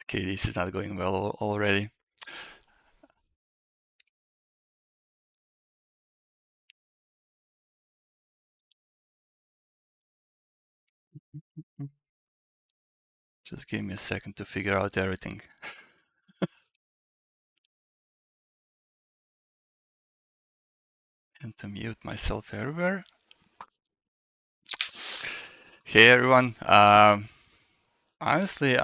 Okay, this is not going well already. Just give me a second to figure out everything. And to mute myself everywhere. Hey everyone. Honestly,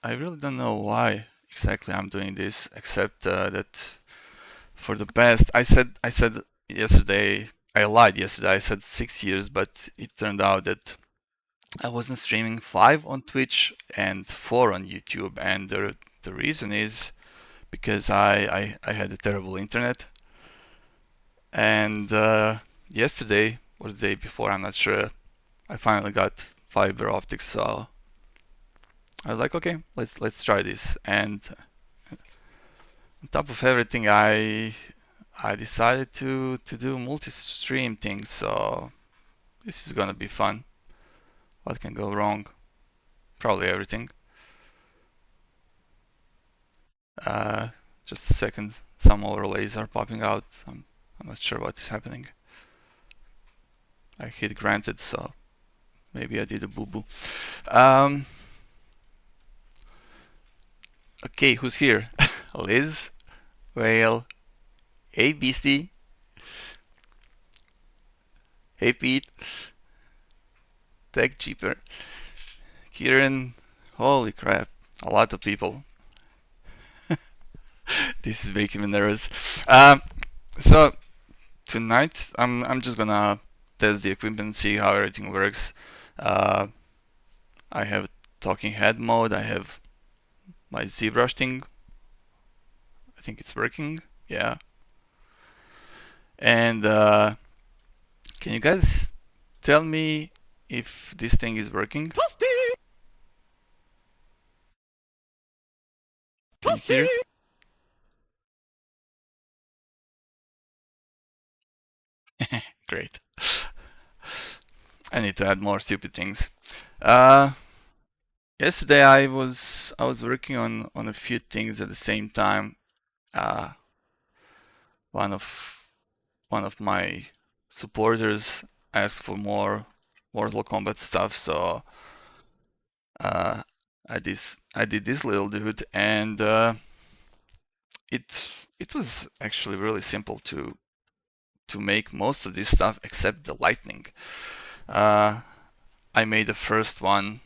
I really don't know why exactly I'm doing this, except that for the past, I said yesterday, I lied yesterday. I said 6 years, but it turned out that I wasn't streaming 5 on Twitch and 4 on YouTube, and the reason is because I had a terrible internet. And yesterday or the day before, I'm not sure, I finally got fiber optics. So I was like, okay, let's try this. And on top of everything, I decided to do multi-stream things. So this is gonna be fun. What can go wrong? Probably everything. Uh, just a second. Some overlays are popping out. I'm not sure what is happening. I hit granted, so maybe I did a boo-boo. Um, okay, who's here? Liz, Whale, hey Beastie, hey Pete, Tech Cheaper, Kieran. Holy crap, a lot of people. This is making me nervous. Um, so tonight I'm just gonna test the equipment and see how everything works. Uh, I have talking head mode. I have my ZBrush thing. I think it's working. Yeah. And can you guys tell me if this thing is working? Can you hear? Great. I need to add more stupid things. Uh, Yesterday I was working on a few things at the same time. Uh, one of one of my supporters asked for more Mortal Kombat stuff, so uh, I did this little dude, and it was actually really simple to make most of this stuff except the lightning. Uh, I made the first one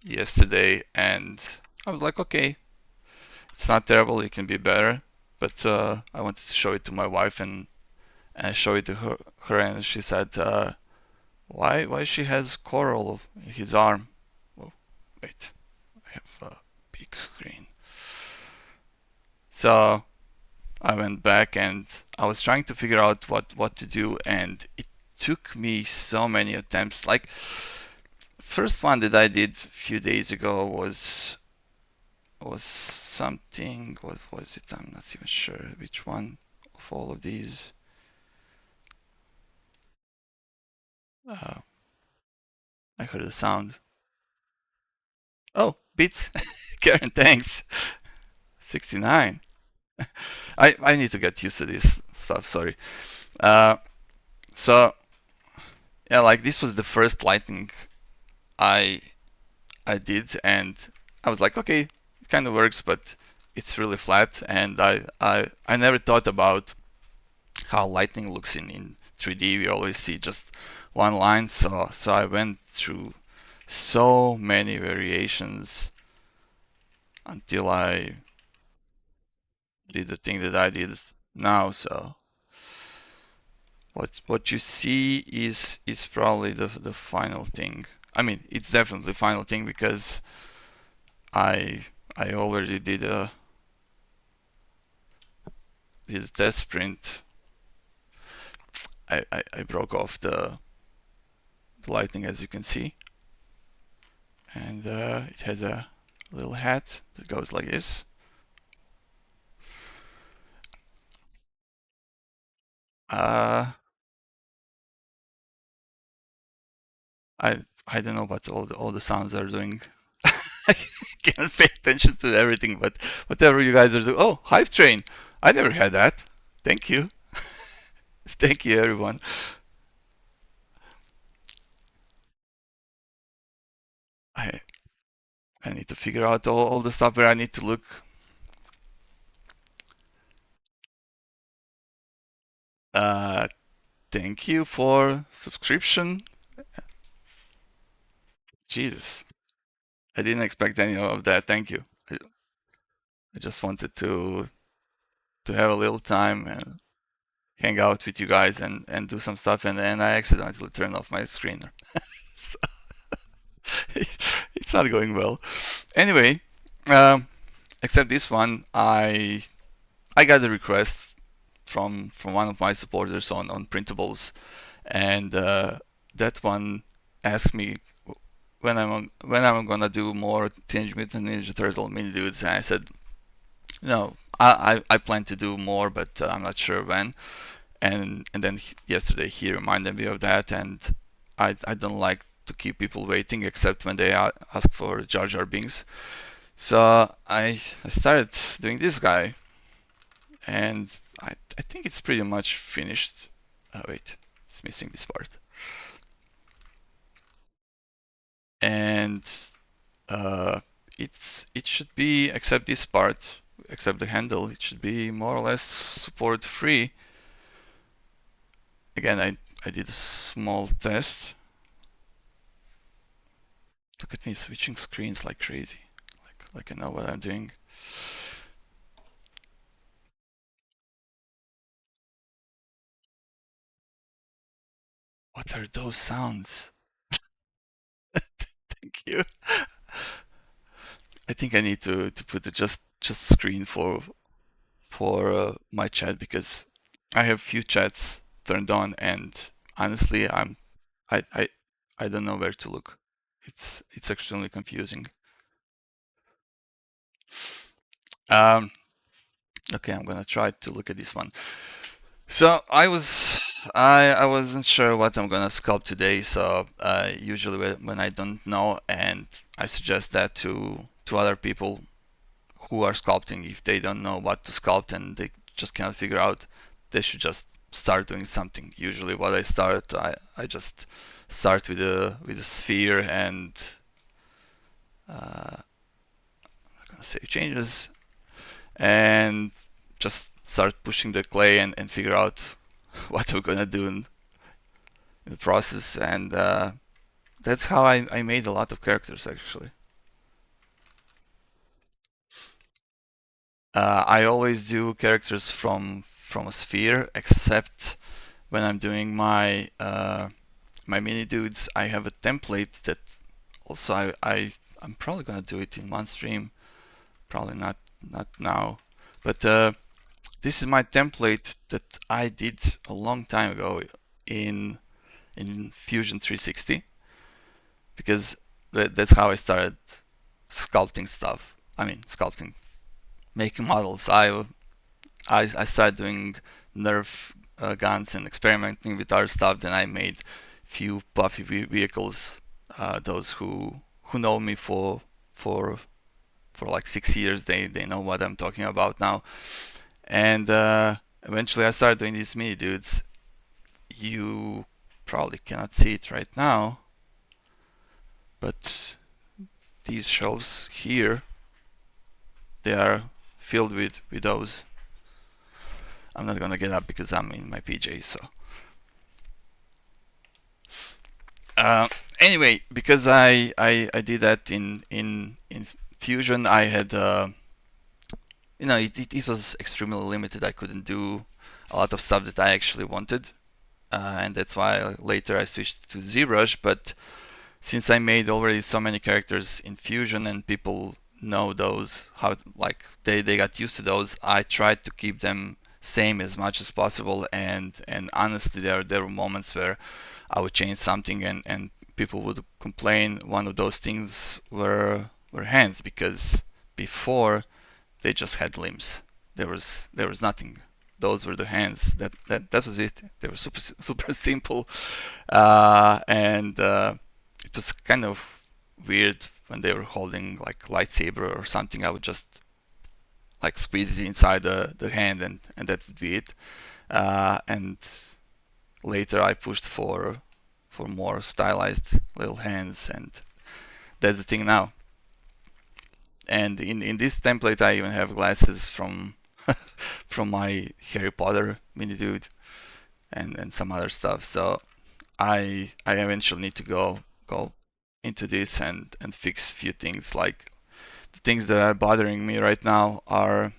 yesterday, and I was like, okay, it's not terrible. It can be better. But I wanted to show it to my wife, and I showed it to her, and she said, why she has coral in his arm? Oh, wait, I have a big screen. So I went back and I was trying to figure out what to do, and it took me so many attempts. Like first one that I did a few days ago was something. What was it? I'm not even sure which one of all of these. Uh, I heard a sound. Oh, bits. Karen, thanks. 69. I need to get used to this stuff. Sorry. Uh, so yeah, like this was the first lightning I I did, and I was like, okay, it kind of works, but it's really flat, and I never thought about how lightning looks in 3D. We always see just one line, so I went through so many variations until I did the thing that I did now. So what you see is probably the final thing. I mean, it's definitely the final thing because I I already did a test print. I broke off the lightning, as you can see, and it has a little hat that goes like this. Uh, I don't know what all the sounds are doing. I can't pay attention to everything, but whatever you guys are doing. Oh, Hype Train. I never had that. Thank you. Thank you, everyone. I I need to figure out all the stuff where I need to look. Uh, Thank you for subscription. Jesus, I didn't expect any of that. Thank you. I just wanted to have a little time and hang out with you guys and do some stuff, and then I accidentally turned off my screen. So it's not going well. Anyway, um, except this one, I got a request from one of my supporters on printables, and that one asked me when I'm gonna do more Teenage Mutant Ninja Turtle mini dudes, and I said no, I plan to do more, but I'm not sure when. And then yesterday he reminded me of that, and I don't like to keep people waiting except when they ask for Jar Jar Binks. So I started doing this guy, and I think it's pretty much finished. Oh wait, it's missing this part. And uh, it should be, except this part, except the handle, it should be more or less support free. Again, I did a small test. Look at me switching screens like crazy. Like I know what I'm doing. What are those sounds? Thank you. I think I need to put the just screen for my chat because I have few chats turned on, and honestly I I I don't know where to look. It's extremely confusing. Um, okay, I'm gonna try to look at this one. So I wasn't sure what I'm gonna sculpt today. So usually when I don't know, and I suggest that to other people who are sculpting, if they don't know what to sculpt and they just cannot figure out, they should just start doing something. Usually what I just start with a sphere, and I'm gonna save changes and just start pushing the clay and figure out what we're gonna do in the process. And that's how I made a lot of characters actually. I always do characters from a sphere, except when I'm doing my mini dudes. I have a template that also I'm probably gonna do it in one stream, probably not now, but this is my template that I did a long time ago in Fusion 360, because that's how I started sculpting stuff. I mean, sculpting, making models. I started doing Nerf guns and experimenting with other stuff. Then I made few puffy vehicles. Those who know me for for like 6 years, they know what I'm talking about now. And eventually I started doing these mini dudes. You probably cannot see it right now, but these shelves here, they are filled with those. I'm not gonna get up because I'm in my PJs. So uh, anyway, because I did that in Fusion, I had it was extremely limited. I couldn't do a lot of stuff that I actually wanted, and that's why later I switched to ZBrush. But since I made already so many characters in Fusion and people know those, how like they got used to those, I tried to keep them same as much as possible. And honestly, there were moments where I would change something, and people would complain. One of those things were hands, because before they just had limbs. There was nothing. Those were the hands. That was it. They were super simple, and it was kind of weird when they were holding like lightsaber or something, I would just like squeeze it inside the hand, and that would be it. And later I pushed for more stylized little hands, and that's the thing now. And in this template, I even have glasses from from my Harry Potter mini dude, and some other stuff. So I eventually need to go into this and fix a few things. Like the things that are bothering me right now are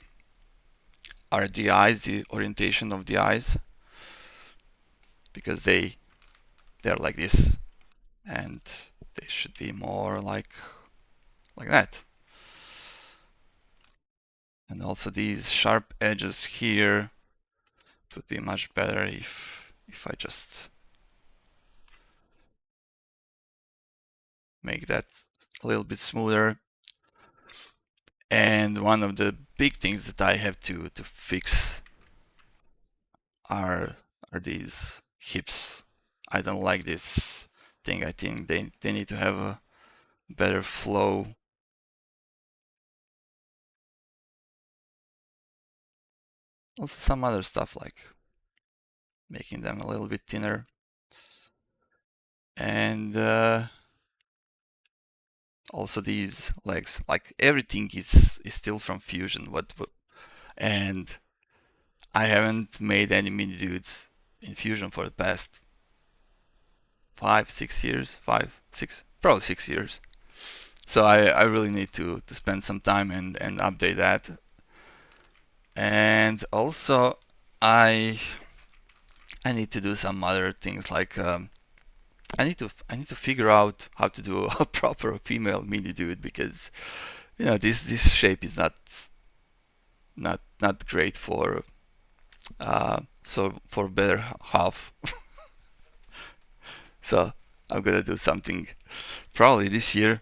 the eyes, the orientation of the eyes, because they're like this, and they should be more like that. And also these sharp edges here, it would be much better if I just make that a little bit smoother. And one of the big things that I have to fix are are these hips. I don't like this thing. I think they need to have a better flow. Also some other stuff like making them a little bit thinner. And also these legs, like everything is still from Fusion. And I haven't made any mini dudes in Fusion for the past 5, 6 years, 5, 6, probably 6 years. So I really need to spend some time and update that. And also I I need to do some other things like I need to figure out how to do a proper female mini dude, because this shape is not great for so for better half. So I'm gonna do something probably this year.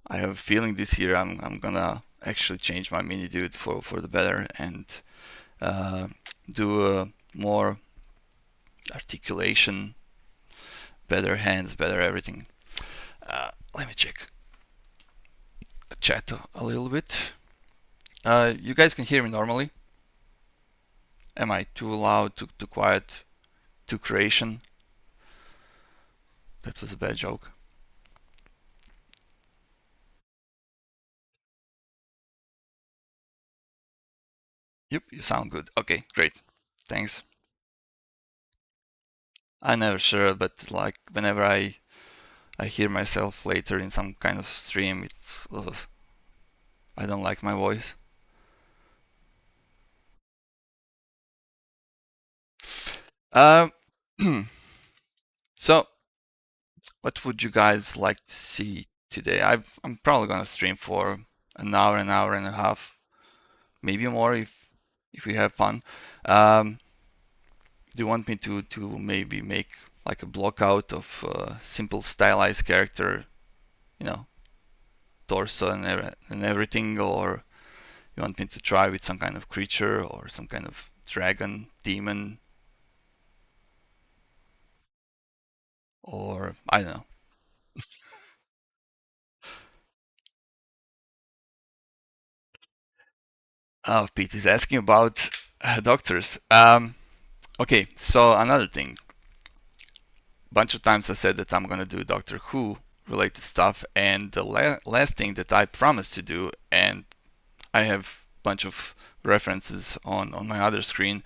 I have a feeling this year I'm gonna actually change my mini dude for the better, and uh, do more articulation, better hands, better everything. Let me check the chat a little bit. You guys can hear me normally? Am I too loud, too quiet, too creation? That was a bad joke. Yep, you sound good. Okay, great. Thanks. I never sure, but like whenever I hear myself later in some kind of stream, it's I don't like my voice. Um, so what would you guys like to see today? I'm probably gonna stream for an hour and a half, maybe more if we have fun. Um, do you want me to maybe make like a block out of simple stylized character, you know, torso and everything, or you want me to try with some kind of creature or some kind of dragon, demon, or I don't know. Oh, Pete is asking about doctors. Okay, so another thing. A bunch of times I said that I'm gonna do Doctor Who related stuff, and the last thing that I promised to do, and I have a bunch of references on my other screen.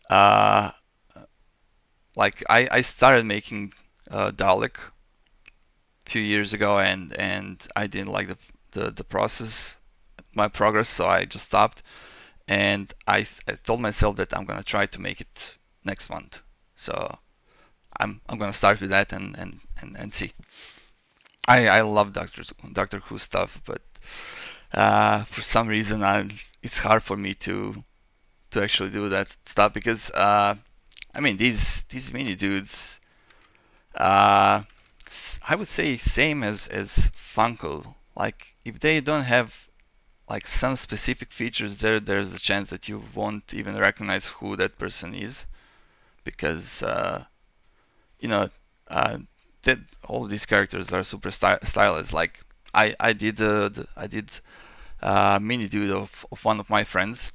Uh, like I started making Dalek a few years ago, and I didn't like the process, my progress, so I just stopped. And I told myself that I'm gonna try to make it next month. So I'm gonna start with that and see. I love Doctor Who stuff, but for some reason it's hard for me to actually do that stuff, because I mean these mini dudes, uh, I would say same as Funko. Like if they don't have like some specific features, there's a chance that you won't even recognize who that person is, because you know uh, that all these characters are super stylized. Like I did I did mini dude of one of my friends,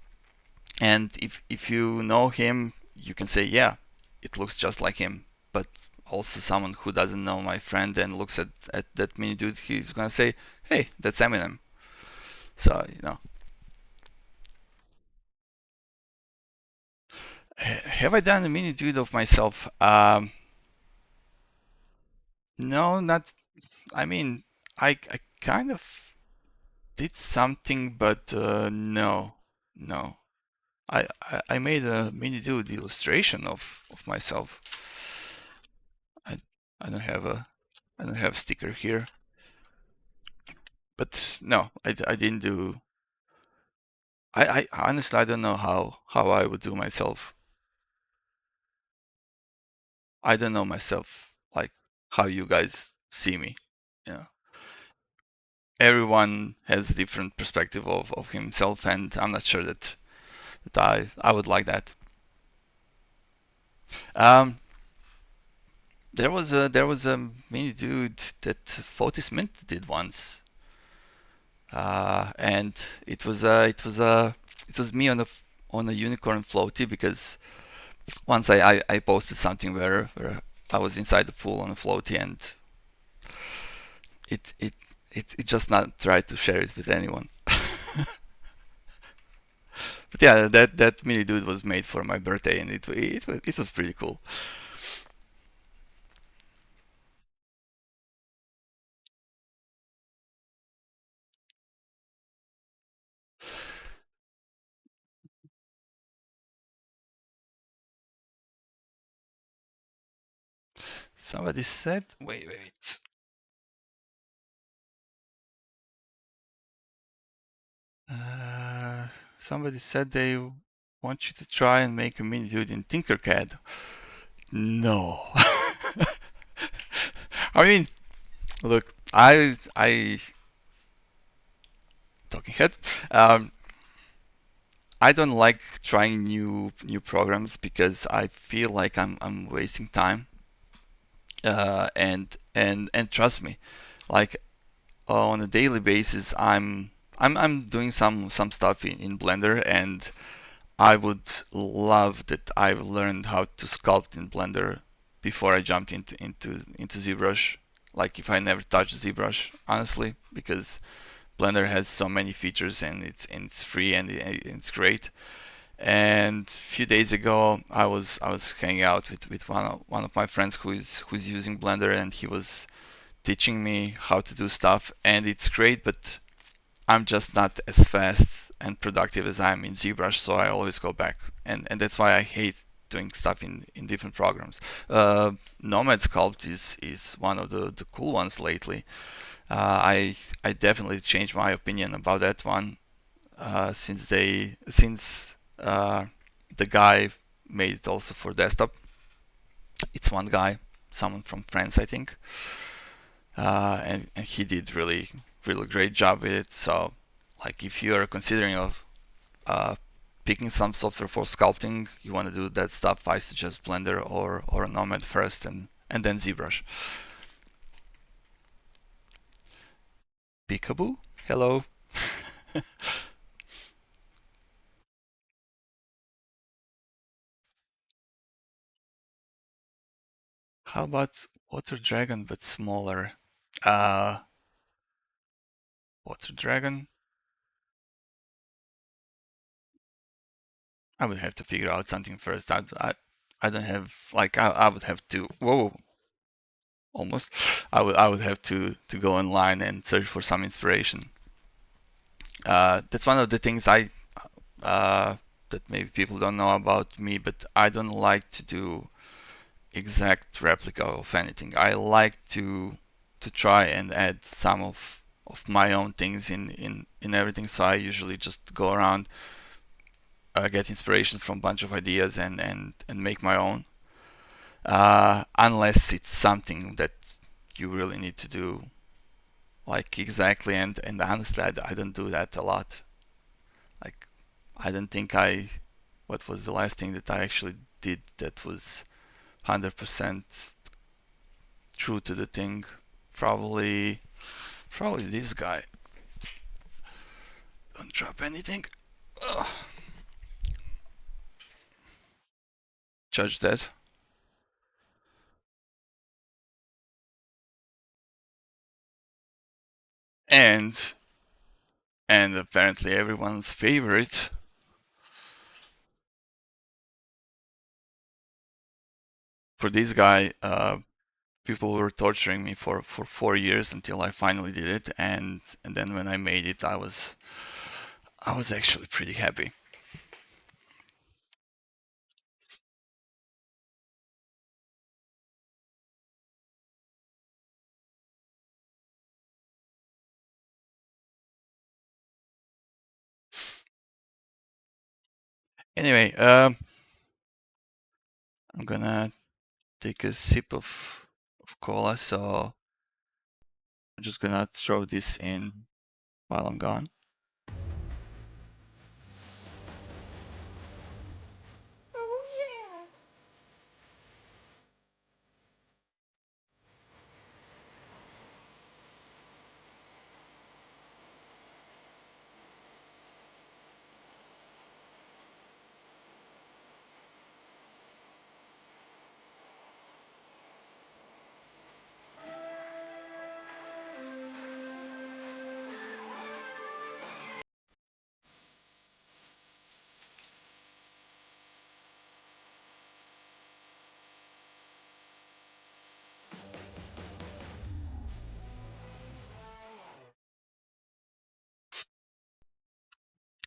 and if you know him, you can say, yeah, it looks just like him. But also someone who doesn't know my friend and looks at that mini dude, he's gonna say, hey, that's Eminem. So have I done a mini dude of myself? No, not. I mean, I kind of did something, but no, no. I made a mini dude illustration of myself. I I don't have a I don't have a sticker here, but no, I didn't do. I honestly I don't know how I would do myself. I don't know myself like how you guys see me. You know, everyone has a different perspective of himself, and I'm not sure that I would like that. Um, there was a mini dude that Fotis Mint did once, and it was me on a unicorn floaty because once I posted something where I was inside the pool on a floaty and it it it just not tried to share it with anyone. But yeah, that mini dude was made for my birthday and it was pretty cool. Somebody said, wait. Uh, Somebody said they want you to try and make a mini dude in Tinkercad. No. I mean, look, I talking head. Um, I don't like trying new programs because I feel like I'm wasting time. And trust me, like on a daily basis, I'm doing some stuff in Blender, and I would love that I've learned how to sculpt in Blender before I jumped into ZBrush. Like if I never touched ZBrush, honestly, because Blender has so many features and it's free and it's great. And a few days ago, I was hanging out with one of my friends who's using Blender, and he was teaching me how to do stuff, and it's great, but I'm just not as fast and productive as I am in ZBrush, so I always go back, and that's why I hate doing stuff in different programs. Nomad Sculpt is one of the cool ones lately. I definitely changed my opinion about that one since the guy made it also for desktop. It's one guy, someone from France, I think, and he did really great job with it. So, like, if you are considering of picking some software for sculpting, you want to do that stuff, I suggest Blender or Nomad first, and then ZBrush. Peekaboo, hello. How about Water Dragon but smaller? Uh, Water Dragon. I would have to figure out something first. I don't have like I would have to whoa almost I would have to go online and search for some inspiration. That's one of the things uh, that maybe people don't know about me, but I don't like to do exact replica of anything. I like to try and add some of my own things in everything. So I usually just go around, get inspiration from a bunch of ideas and make my own. Unless it's something that you really need to do like exactly, and honestly I don't do that a lot. Like I don't think I what was the last thing that I actually did that was 100% true to the thing. Probably Probably this guy. Don't drop anything. Ugh. Judge that. And apparently everyone's favorite. For this guy, people were torturing me for 4 years until I finally did it, and then when I made it, I was actually pretty happy. Anyway, I'm gonna take a sip of cola, so I'm just gonna throw this in while I'm gone.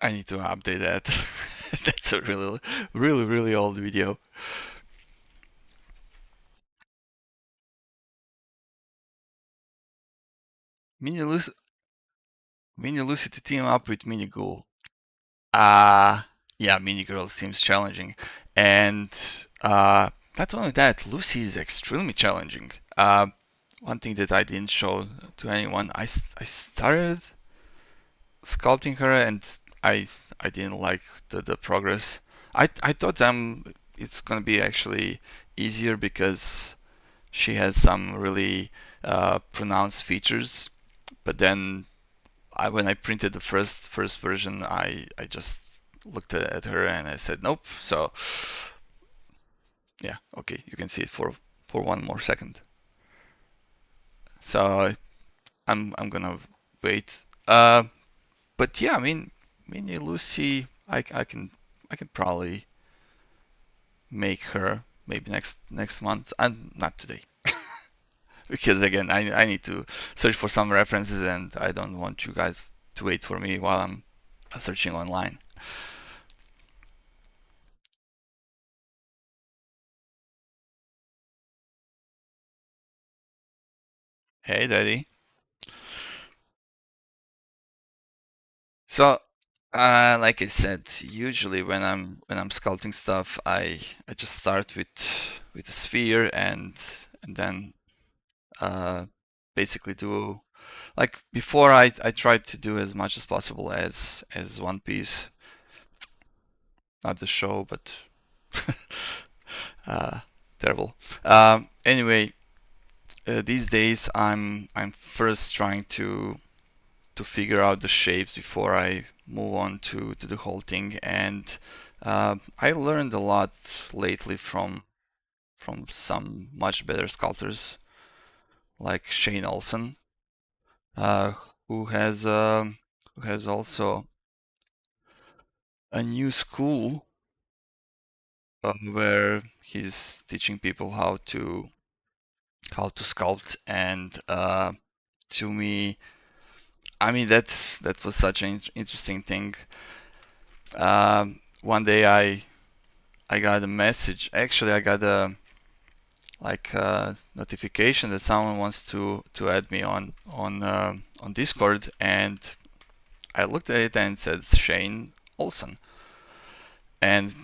I need to update that. That's a really old video. Mini Lucy, Mini Lucy to team up with Mini Ghoul. Uh yeah, Mini Girl seems challenging, and not only that, Lucy is extremely challenging. One thing that I didn't show to anyone, I started sculpting her, and I didn't like the progress. I thought it's gonna be actually easier because she has some really pronounced features, but then when I printed the first version, I just looked at her and I said nope. So yeah, okay, you can see it for one more second. So I'm gonna wait. But yeah, I mean, Mini Lucy, I can probably make her maybe next month, and not today. Because again, I need to search for some references, and I don't want you guys to wait for me while I'm searching online. Hey, Daddy. So, like I said, usually when I'm sculpting stuff, I just start with a sphere, and then uh, basically do like before I try to do as much as possible as one piece, not the show, but uh, terrible. Anyway, these days I'm first trying to figure out the shapes before I move on to the whole thing. And I learned a lot lately from some much better sculptors like Shane Olson, uh, who has um, who has also a new school where he's teaching people how to sculpt. And to me, I mean that was such an interesting thing. One day I got a message. Actually, I got a notification that someone wants to add me on Discord, and I looked at it and it said Shane Olson. And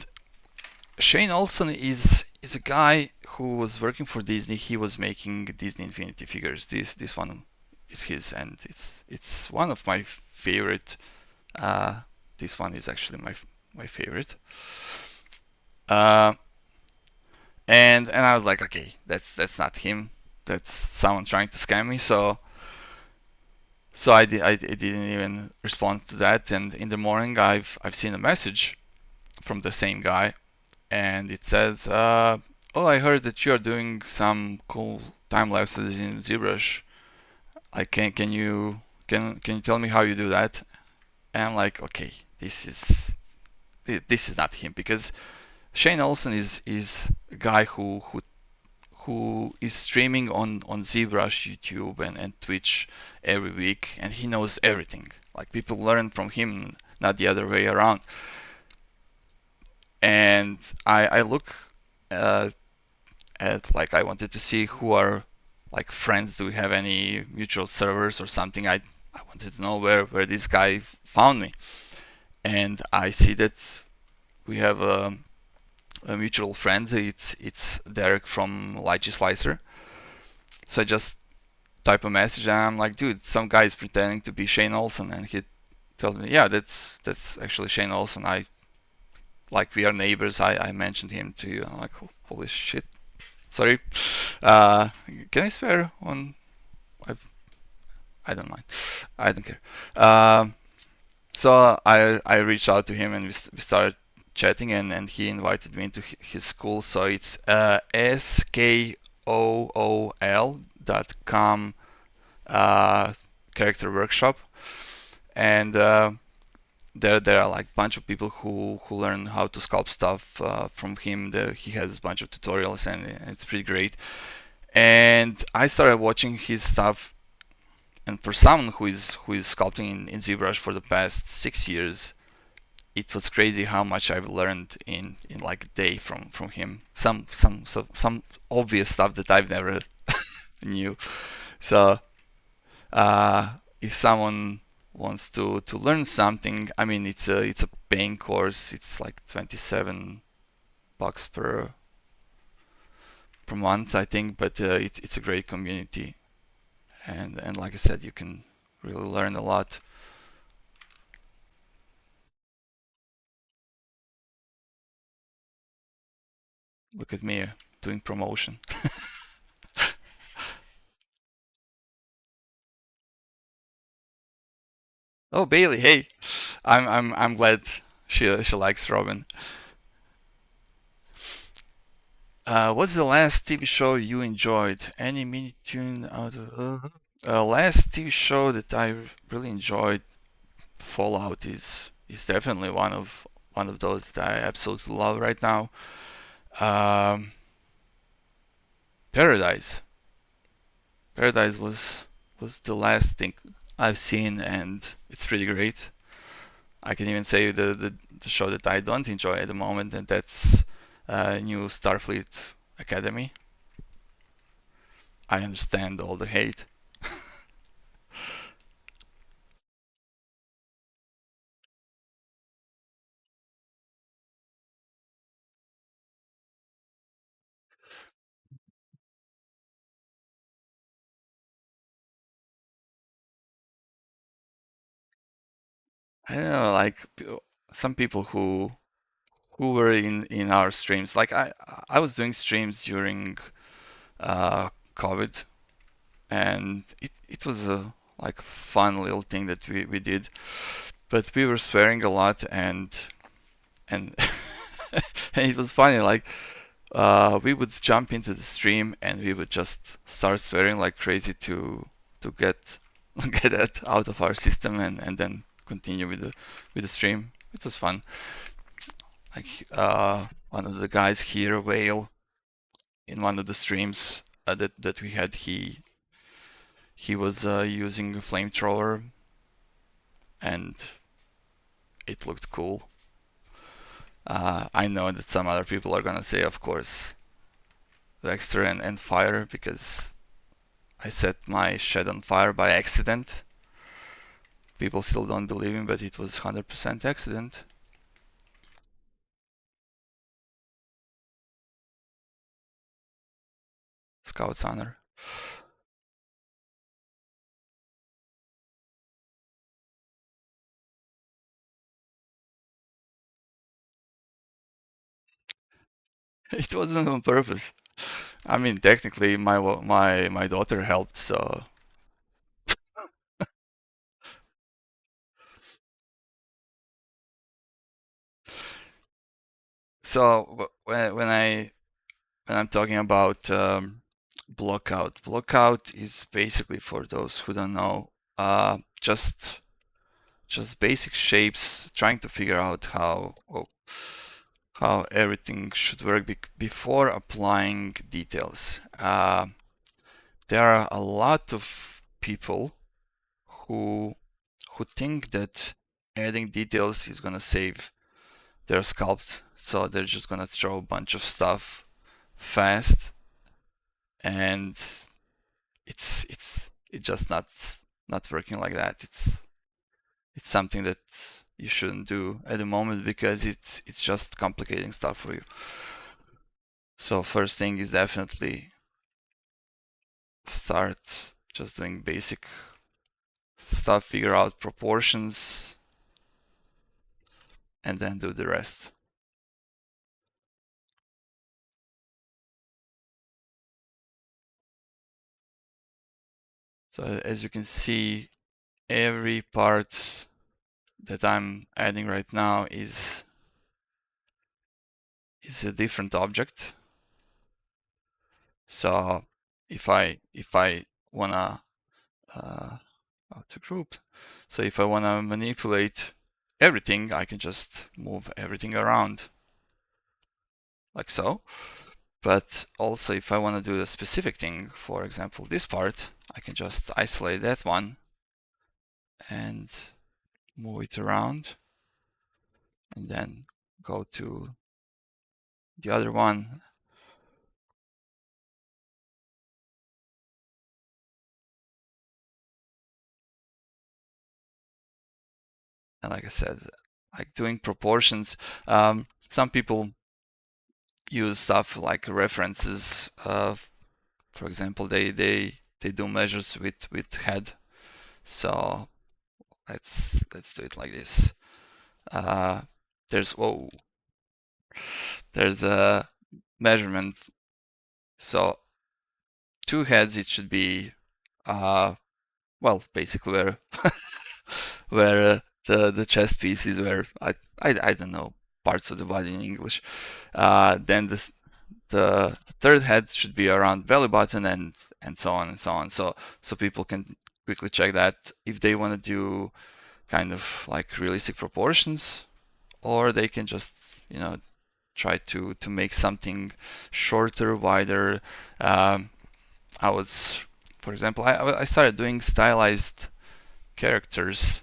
Shane Olson is a guy who was working for Disney. He was making Disney Infinity figures. This one is his, and it's one of my favorite. Uh, this one is actually my favorite. Uh, and I was like, okay, that's not him. That's someone trying to scam me. So So I didn't even respond to that. And in the morning, I've seen a message from the same guy, and it says, "Oh, I heard that you are doing some cool time lapses in ZBrush. Like, can you tell me how you do that?" And I'm like, okay, this is not him, because Shane Olson is a guy who is streaming on ZBrush, YouTube, and Twitch every week, and he knows everything. Like, people learn from him, not the other way around. And I look uh, at, like, I wanted to see who are like friends. Do we have any mutual servers or something? I wanted to know where this guy found me, and I see that we have a mutual friend. It's Derek from Lychee Slicer. So I just type a message, and I'm like, dude, some guy is pretending to be Shane Olson, and he tells me, yeah, that's actually Shane Olson. We are neighbors. I mentioned him to you. I'm like, holy shit. Sorry. Uh, can I swear on? I, I don't mind. I don't care. So I reached out to him, and we started chatting, and he invited me into his school. So it's skool.com character workshop, and there are like a bunch of people who learn how to sculpt stuff from him. He has a bunch of tutorials, and it's pretty great. And I started watching his stuff, and for someone who is sculpting in ZBrush for the past 6 years, it was crazy how much I've learned in like a day from him. Some obvious stuff that I've never knew. So if someone wants to learn something, I mean, it's a paying course. It's like $27 per month, I think, but it's a great community, and like I said, you can really learn a lot. Look at me doing promotion. Oh, Bailey, hey, I'm glad she likes Robin. What's the last TV show you enjoyed? Any mini tune out of last TV show that I really enjoyed? Fallout is definitely one of those that I absolutely love right now. Um, Paradise. Paradise was the last thing I've seen, and it's pretty great. I can even say the show that I don't enjoy at the moment, and that's new Starfleet Academy. I understand all the hate. I don't know, like some people who were in our streams. Like I was doing streams during COVID, and it was a like fun little thing that we did. But we were swearing a lot, and and it was funny. Like we would jump into the stream, and we would just start swearing like crazy to get that out of our system, and then continue with the stream. It was fun. Like one of the guys here, Whale, in one of the streams that we had, he was using a flamethrower, and it looked cool. I know that some other people are gonna say, of course, Dexter and fire, because I set my shed on fire by accident. People still don't believe me, but it was 100% accident. Scout's honor. It wasn't on purpose. I mean, technically, my daughter helped, so So when I'm talking about blockout is basically, for those who don't know, just basic shapes, trying to figure out how everything should work before applying details. There are a lot of people who think that adding details is gonna save their sculpt, so they're just gonna throw a bunch of stuff fast, and it's just not working like that. It's something that you shouldn't do at the moment because it's just complicating stuff for you. So first thing is definitely start just doing basic stuff, figure out proportions, and then do the rest. So as you can see, every part that I'm adding right now is a different object. So if I wanna how to group, so if I wanna manipulate everything, I can just move everything around like so. But also, if I want to do a specific thing, for example, this part, I can just isolate that one and move it around, and then go to the other one. And like I said, like doing proportions, some people use stuff like references. For example, they do measures with head. So let's do it like this. Uh, there's there's a measurement. So two heads, it should be well, basically where the chest piece is, where I don't know parts of the body in English. Then the third head should be around belly button, and so on and so on. So people can quickly check that if they want to do kind of like realistic proportions, or they can just, try to make something shorter, wider. I was, for example, I started doing stylized characters.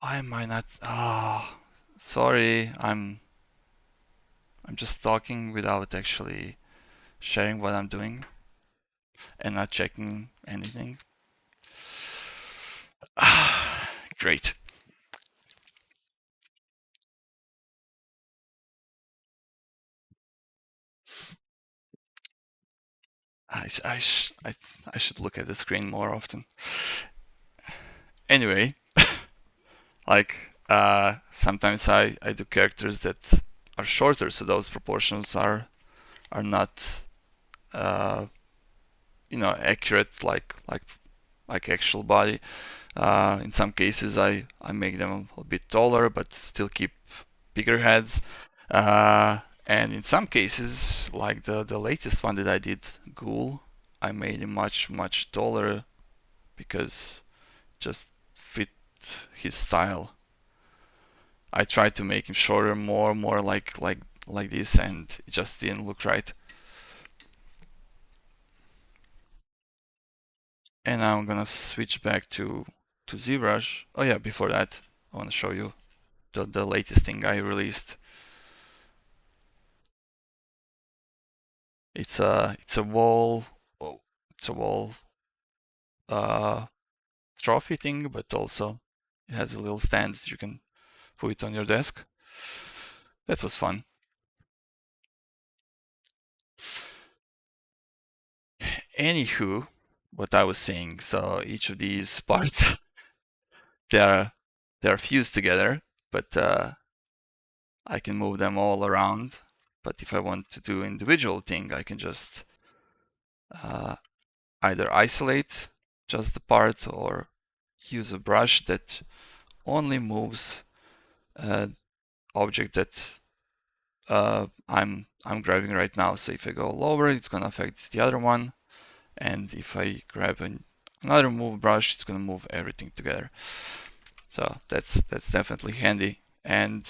I might not. Ah, sorry. I'm just talking without actually sharing what I'm doing and not checking anything. Ah, great. I should look at the screen more often. Anyway, like sometimes I do characters that are shorter, so those proportions are not uh, accurate like actual body. In some cases, I make them a bit taller, but still keep bigger heads. And in some cases, like the latest one that I did, Ghoul, I made him much taller because just fit his style. I tried to make him shorter, more like this, and it just didn't look right. And now I'm gonna switch back to ZBrush. Oh yeah, before that, I want to show you the latest thing I released. It's a wall, oh, it's a wall uh, trophy thing, but also it has a little stand that you can put it on your desk. That was fun. Anywho, what I was saying, so each of these parts they are fused together, but I can move them all around. But if I want to do individual thing, I can just uh, either isolate just the part or use a brush that only moves object that I'm grabbing right now. So if I go lower, it's gonna affect the other one, and if I grab another move brush, it's gonna move everything together. So that's definitely handy, and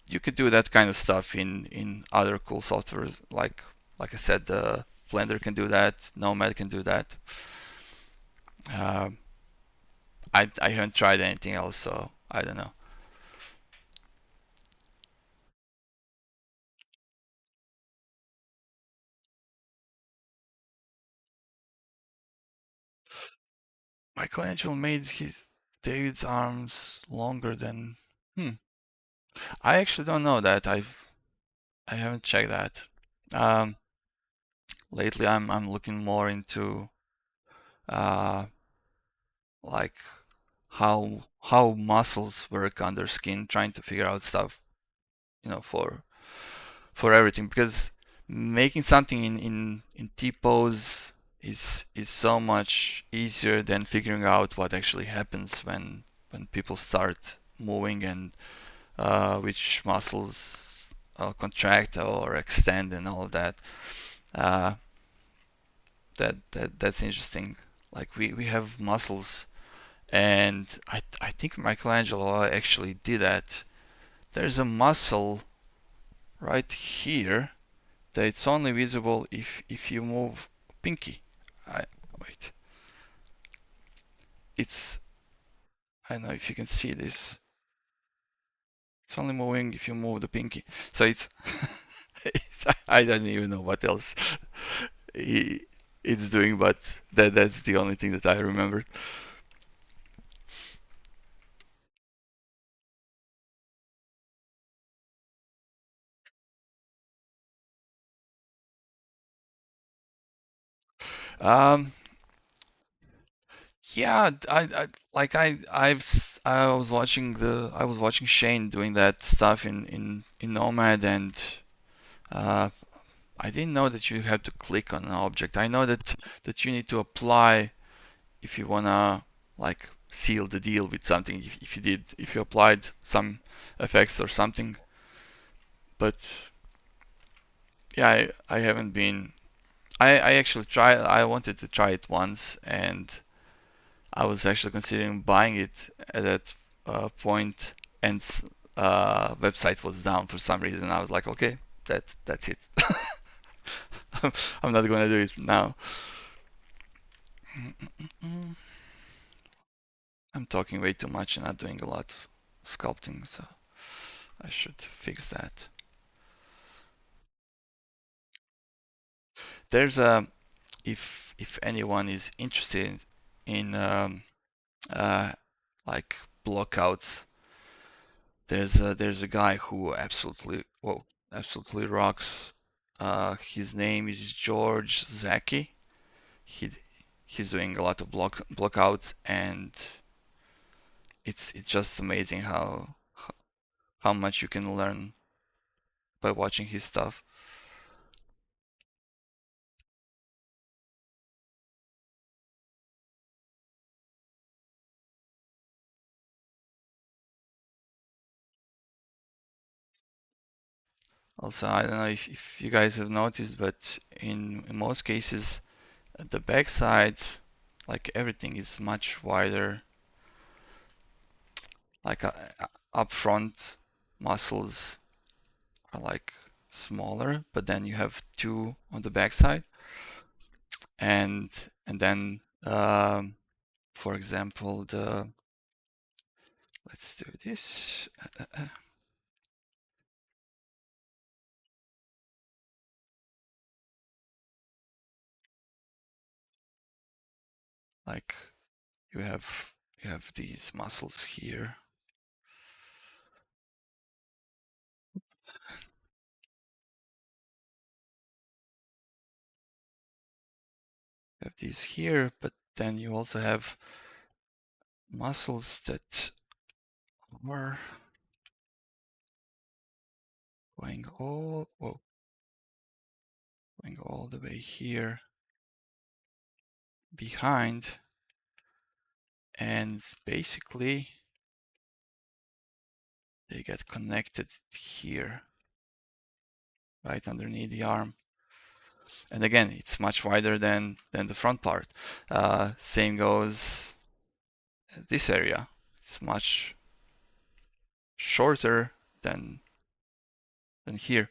you could do that kind of stuff in other cool softwares. Like I said, the Blender can do that, Nomad can do that. Um, I haven't tried anything else, so I don't know. Michelangelo made his David's arms longer than. Hmm. I actually don't know that. I haven't checked that. Um, lately, I'm looking more into uh, like how muscles work under skin, trying to figure out stuff, for everything, because making something in T pose is so much easier than figuring out what actually happens when people start moving, and which muscles contract or extend and all of that. Uh, that's interesting. Like we have muscles, and I think Michelangelo actually did that. There's a muscle right here that it's only visible if you move pinky. I wait. It's I don't know if you can see this. It's only moving if you move the pinky. So it's I don't even know what else it's doing, but that's the only thing that I remembered. Um, yeah, I was watching Shane doing that stuff in Nomad, and uh, I didn't know that you have to click on an object. I know that you need to apply if you wanna like seal the deal with something. If you applied some effects or something, but yeah, I haven't been. I actually tried. I wanted to try it once, and I was actually considering buying it at that point, and website was down for some reason. I was like, okay, that's it. I'm not gonna do it now. I'm talking way too much and not doing a lot of sculpting, so I should fix that. There's a if anyone is interested in uh, like blockouts, there's a guy who absolutely rocks. His name is George Zaki. He he's doing a lot of blockouts, and it's just amazing how much you can learn by watching his stuff. Also, I don't know if you guys have noticed, but in most cases, the backside, like everything is much wider. Like up front, muscles are like smaller, but then you have two on the backside, and and then for example, let's do this. Like you have you have these muscles here. You have these here, but then you also have muscles that are going going all the way here behind, and basically they get connected here, right underneath the arm. And again, it's much wider than the front part. Same goes this area. It's much shorter than here.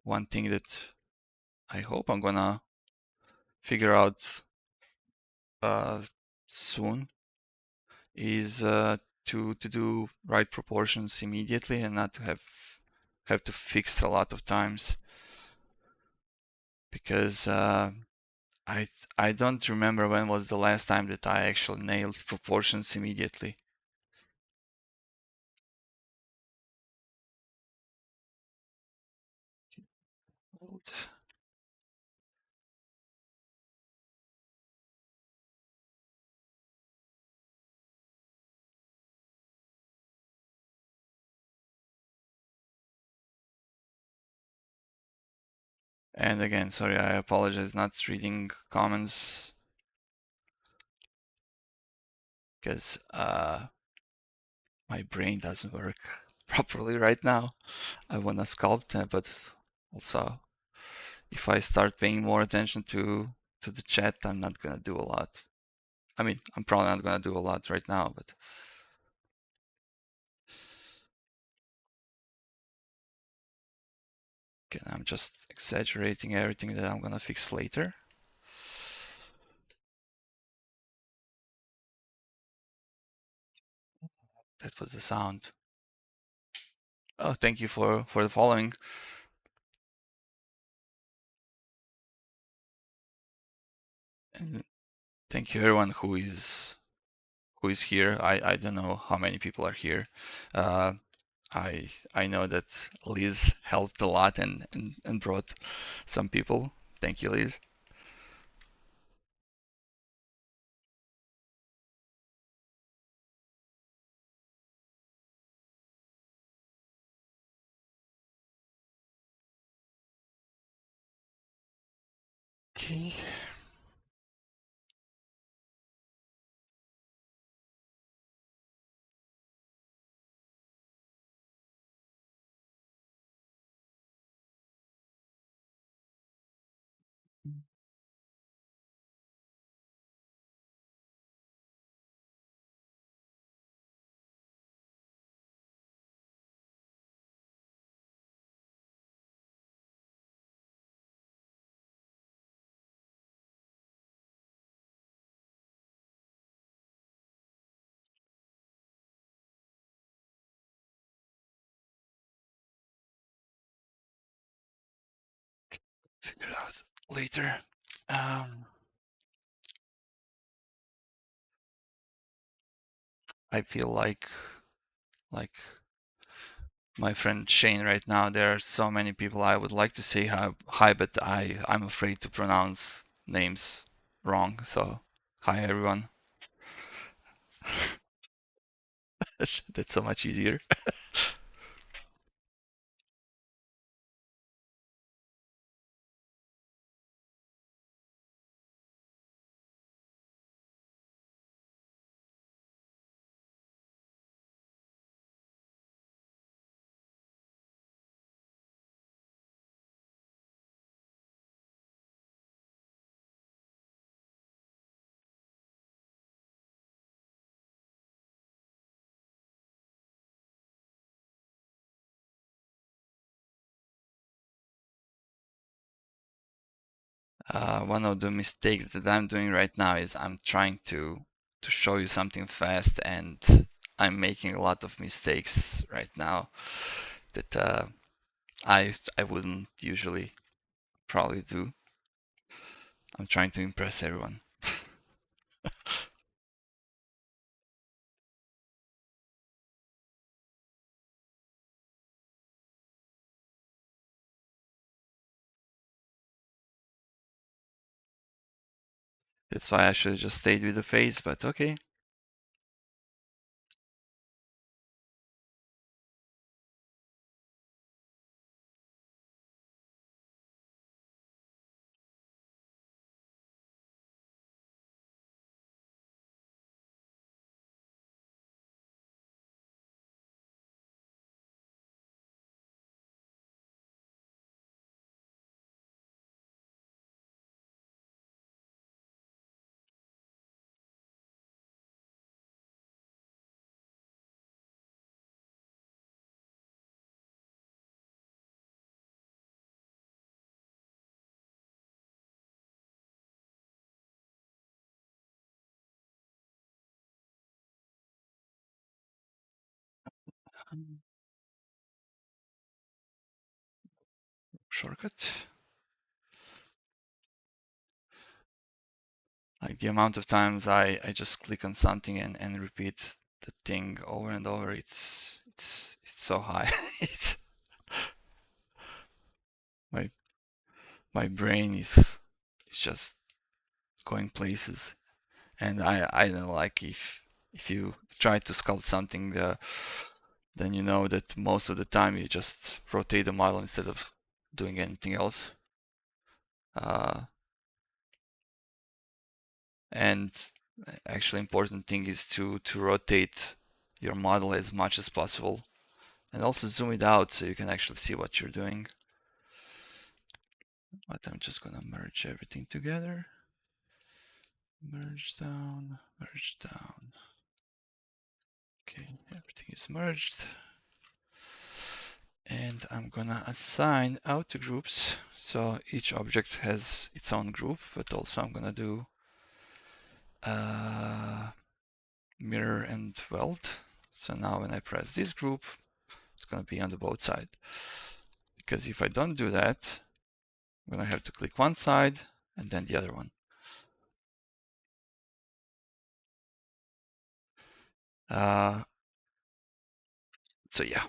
One thing that I hope I'm gonna figure out soon is to do right proportions immediately and not to have to fix a lot of times, because I I don't remember when was the last time that I actually nailed proportions immediately. And again, sorry, I apologize not reading comments because my brain doesn't work properly right now. I want to sculpt, but also if I start paying more attention to the chat, I'm not gonna do a lot. I mean, I'm probably not gonna do a lot right now, but again, I'm just exaggerating everything that I'm gonna fix later. That was the sound. Oh, thank you for the following. And thank you everyone who is here. I don't know how many people are here. Uh, I know that Liz helped a lot and brought some people. Thank you, Liz. Okay. Figure it out later. Um, I feel like my friend Shane right now. There are so many people I would like to say hi, but I'm afraid to pronounce names wrong. So hi everyone. That's so much easier. One of the mistakes that I'm doing right now is I'm trying to show you something fast, and I'm making a lot of mistakes right now that I wouldn't usually probably do. I'm trying to impress everyone. That's why I should have just stayed with the face, but okay. Shortcut. Like the amount of times I just click on something and repeat the thing over and over, it's so high. It's my my brain is just going places. And I don't like if you try to sculpt something, then you know that most of the time you just rotate the model instead of doing anything else. Uh, and actually important thing is to rotate your model as much as possible and also zoom it out so you can actually see what you're doing. But I'm just gonna merge everything together. Merge down, merge down. Okay, everything is merged. And I'm gonna assign outer groups. So each object has its own group, but also I'm gonna do mirror and weld. So now when I press this group, it's gonna be on the both side. Because if I don't do that, I'm gonna have to click one side and then the other one. So yeah.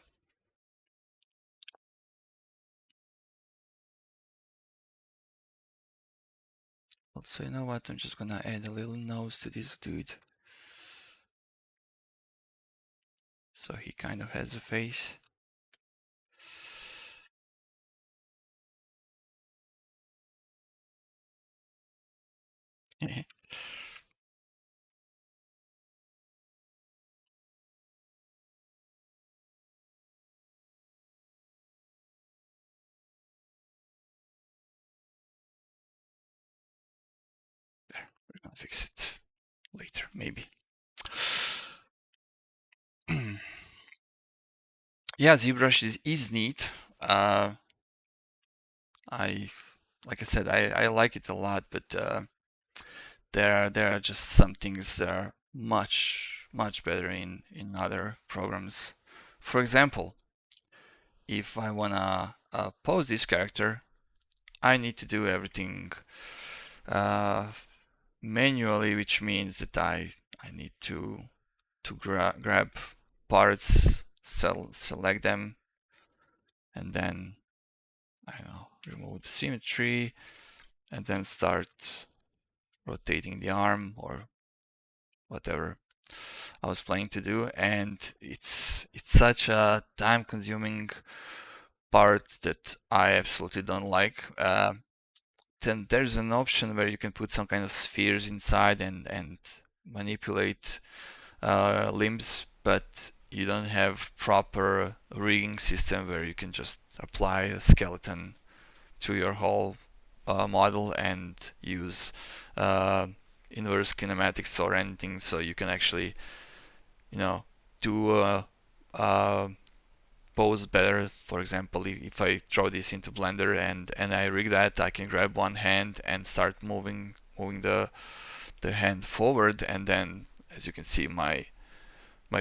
Also, you know what? I'm just gonna add a little nose to this dude. So he kind of has a face. There, we're gonna fix it later, maybe. Yeah, ZBrush is neat. I like I said, I like it a lot, but there are just some things that are much better in other programs. For example, if I wanna pose this character, I need to do everything uh, manually, which means that I need to grab parts, select them, and then I don't know, remove the symmetry, and then start rotating the arm or whatever I was planning to do. And it's such a time-consuming part that I absolutely don't like. Then there's an option where you can put some kind of spheres inside and manipulate limbs, but you don't have proper rigging system where you can just apply a skeleton to your whole model and use uh, inverse kinematics or anything, so you can actually, you know, do a pose better. For example, if I throw this into Blender and I rig that, I can grab one hand and start moving the hand forward, and then as you can see, my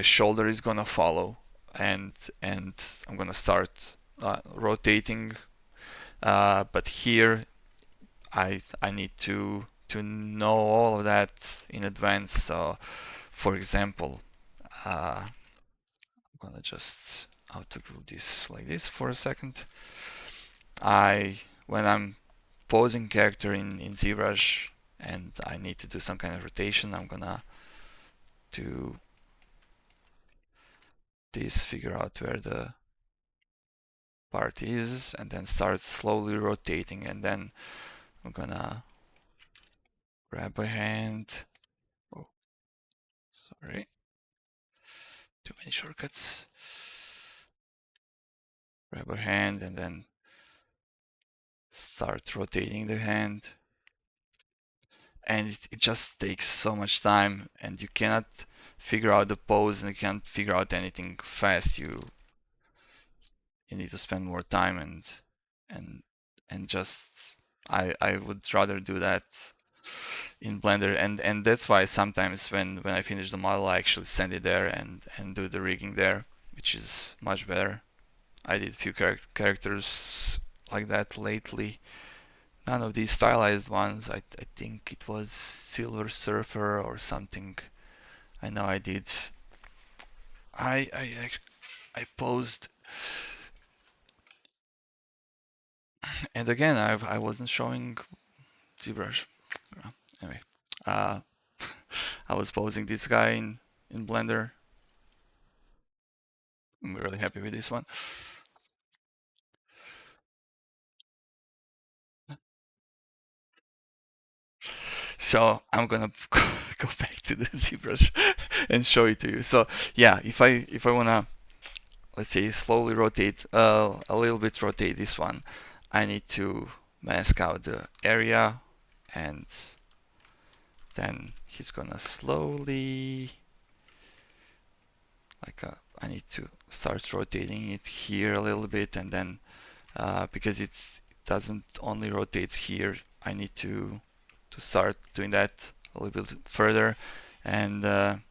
shoulder is gonna follow, and I'm gonna start rotating. But here I need to know all of that in advance. So, for example, I'm gonna just auto group this like this for a second. When I'm posing character in ZBrush, and I need to do some kind of rotation, I'm gonna do this, figure out where the part is, and then start slowly rotating, and then I'm gonna grab a hand. Oh, sorry, too many shortcuts. Grab a hand and then start rotating the hand. And it just takes so much time, and you cannot figure out the pose, and you can't figure out anything fast. You need to spend more time, and and just I would rather do that in Blender, and that's why sometimes when I finish the model, I actually send it there and do the rigging there, which is much better. I did a few characters like that lately. None of these stylized ones. I think it was Silver Surfer or something. I know I did. I posed, and again I wasn't showing ZBrush. Anyway, uh, I was posing this guy in Blender. I'm really happy with this one. So I'm gonna go back to the ZBrush and show it to you. So yeah, if I wanna, let's say, slowly rotate, a little bit rotate this one, I need to mask out the area, and then he's gonna slowly, I need to start rotating it here a little bit, and then because it doesn't only rotates here, I need to start doing that a little bit further, and then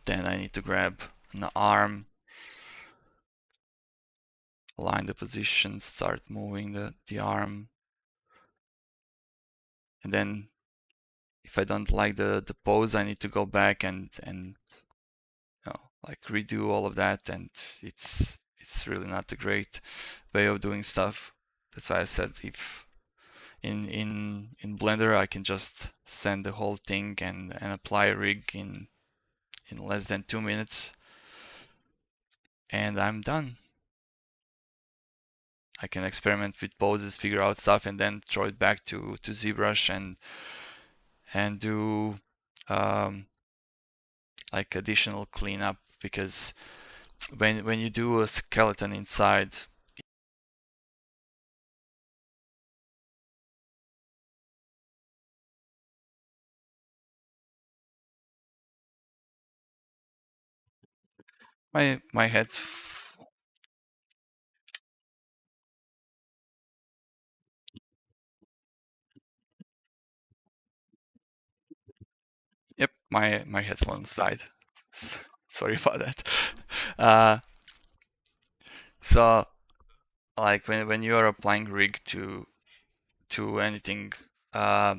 I need to grab an arm, align the position, start moving the arm, and then if I don't like the pose, I need to go back and like redo all of that, and it's really not a great way of doing stuff. That's why I said if in Blender I can just send the whole thing and apply a rig in less than 2 minutes, and I'm done. I can experiment with poses, figure out stuff, and then throw it back to ZBrush and do um, like additional cleanup, because when you do a skeleton inside, my head. Yep, my headphones died. Sorry about that. Uh, so like when you are applying rig to anything uh,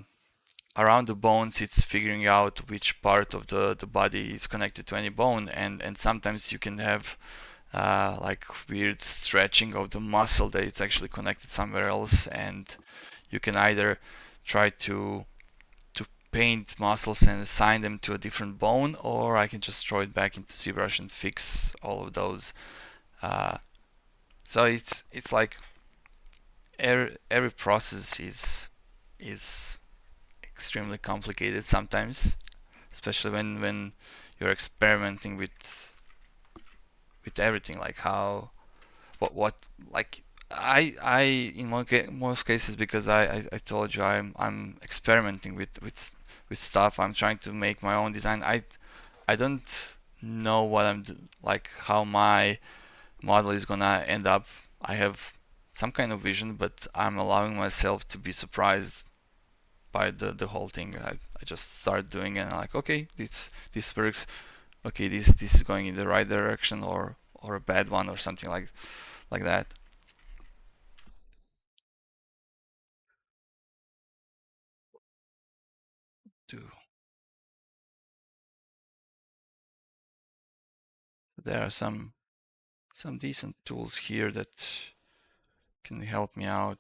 around the bones, it's figuring out which part of the body is connected to any bone, and sometimes you can have like weird stretching of the muscle that it's actually connected somewhere else, and you can either try to paint muscles and assign them to a different bone, or I can just throw it back into ZBrush and fix all of those. Uh, so it's like every process is extremely complicated sometimes, especially when you're experimenting with everything, like how what like I in most cases, because I told you I'm experimenting with stuff. I'm trying to make my own design. I don't know what like how my model is gonna end up. I have some kind of vision, but I'm allowing myself to be surprised by the whole thing. I just start doing it, and I'm like, okay, this works. Okay, this is going in the right direction, or a bad one, or something like that. Do There are some decent tools here that can help me out.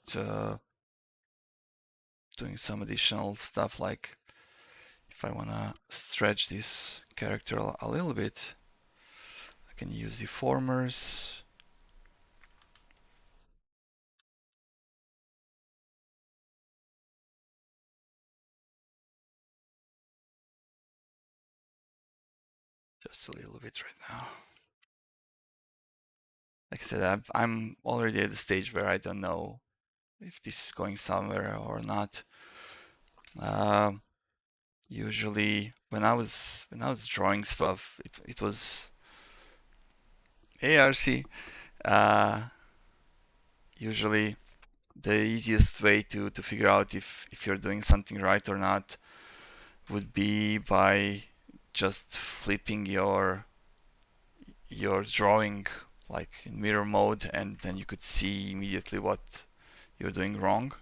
doing some additional stuff, like if I want to stretch this character a little bit, I can use deformers. Just a little bit right now. Like I said, I'm already at the stage where I don't know if this is going somewhere or not. Um, Usually, when I was drawing stuff, it was ARC. Uh, Usually, the easiest way to figure out if you're doing something right or not would be by just flipping your drawing like in mirror mode, and then you could see immediately what you're doing wrong.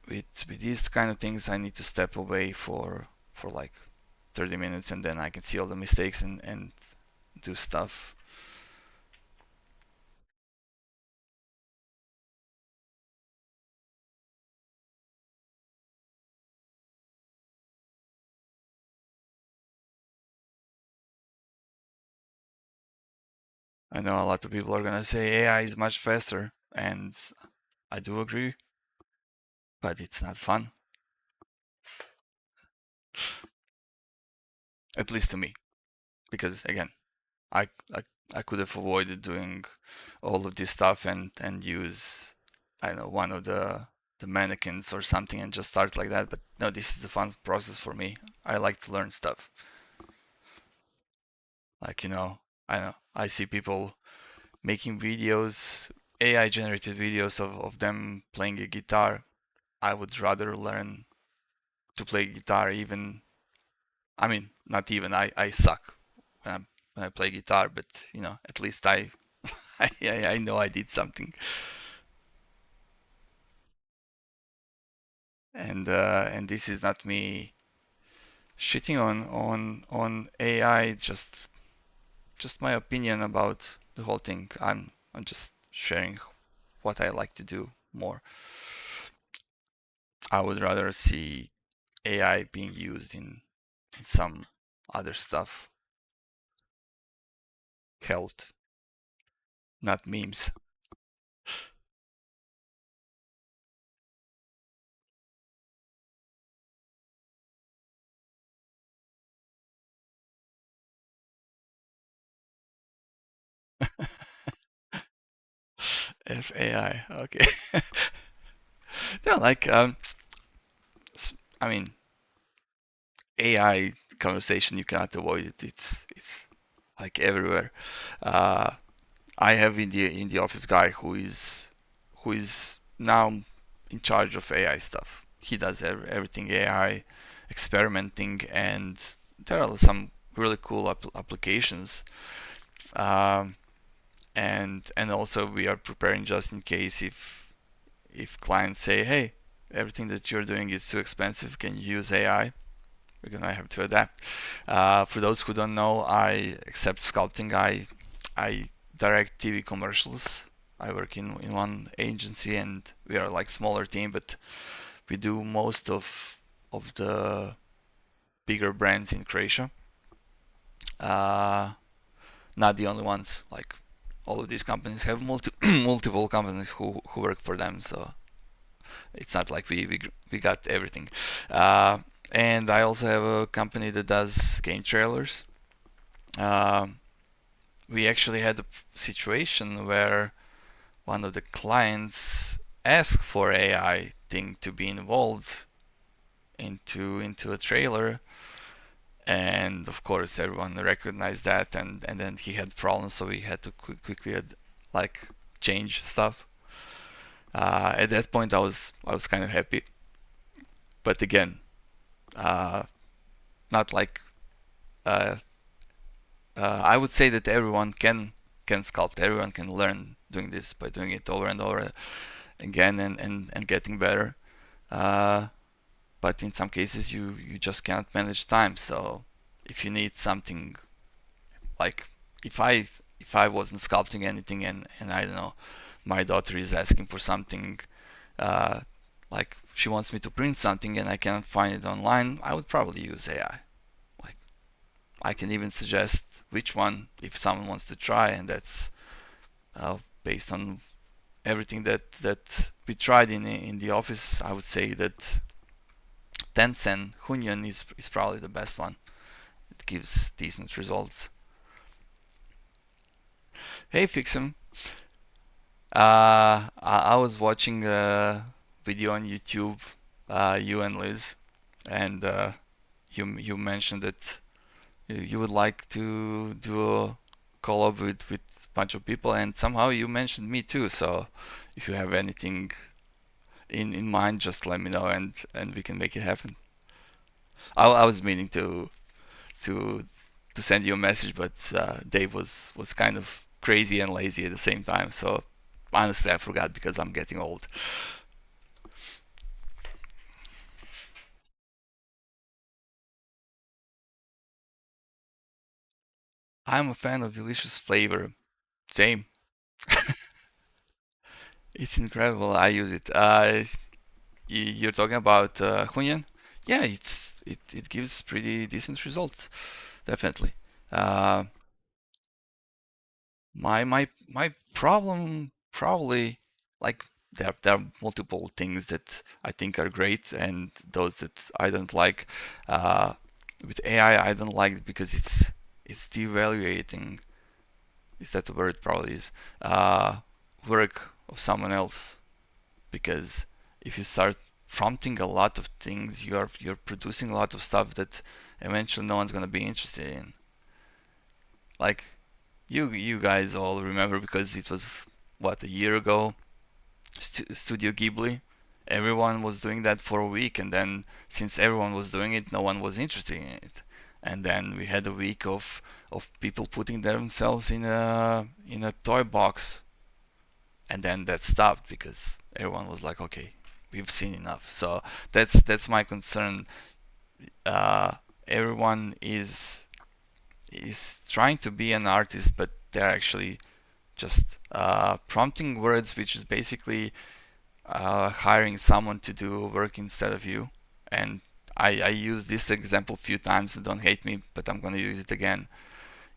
With these kind of things, I need to step away for like 30 minutes, and then I can see all the mistakes and do stuff. I know a lot of people are gonna say AI is much faster, and I do agree, but it's not fun, at least to me, because again, I I, I could have avoided doing all of this stuff and use, I don't know, one of the mannequins or something and just start like that. But no, this is the fun process for me. I like to learn stuff. Like, I know I see people making videos, AI generated videos of them playing a guitar. I would rather learn to play guitar. Even, I mean, not even, I suck when I play guitar, but at least I know I did something. And this is not me shitting on AI. It's just my opinion about the whole thing. I'm just sharing what I like to do more. I would rather see AI being used in some other stuff. Health, not memes. FAI. Okay. Yeah, like I mean, AI conversation, you cannot avoid it. It's like everywhere. Uh, I have in the office guy who is now in charge of AI stuff. He does everything AI, experimenting, and there are some really cool applications. Um, and also we are preparing just in case if clients say, hey, everything that you're doing is too expensive, can you use AI? We're gonna have to adapt. For those who don't know, I accept sculpting. I direct TV commercials. I work in one agency, and we are like smaller team, but we do most of the bigger brands in Croatia. Uh, Not the only ones. Like all of these companies have multiple companies who work for them, so it's not like we got everything. Uh, and I also have a company that does game trailers. Um, we actually had a situation where one of the clients asked for AI thing to be involved into a trailer, and of course everyone recognized that, and then he had problems, so we had to quickly like change stuff. At that point, I was kind of happy, but again, uh, not like uh, I would say that everyone can sculpt. Everyone can learn doing this by doing it over and over again and getting better. Uh, but in some cases, you just cannot manage time. So if you need something like if I if I wasn't sculpting anything and I don't know, my daughter is asking for something uh, like she wants me to print something and I cannot find it online, I would probably use AI. Like I can even suggest which one if someone wants to try, and that's based on everything that we tried in the office. I would say that Tencent Hunyuan is probably the best one. It gives decent results. Hey Fixum, I was watching a video on YouTube, you and Liz, and you mentioned that you would like to do a collab with a bunch of people, and somehow you mentioned me too. So if you have anything in mind, just let me know, and we can make it happen. I was meaning to to send you a message, but Dave was kind of crazy and lazy at the same time. So honestly, I forgot because I'm getting old. I'm a fan of delicious flavor. Same. It's incredible. I use it. You're talking about Hunyuan? Yeah, it gives pretty decent results, definitely. Uh, my problem probably, like, there are multiple things that I think are great and those that I don't like. Uh, with AI, I don't like it because it's devaluating. Is that the word? Probably is. Work of someone else, because if you start prompting a lot of things, you're producing a lot of stuff that eventually no one's gonna be interested in. Like you guys all remember because it was what, a year ago, Studio Ghibli. Everyone was doing that for a week, and then since everyone was doing it, no one was interested in it. And then we had a week of people putting themselves in a toy box, and then that stopped because everyone was like, okay, we've seen enough. So that's my concern. Uh, everyone is trying to be an artist, but they're actually just prompting words, which is basically hiring someone to do work instead of you. And I use this example a few times, and don't hate me, but I'm gonna use it again.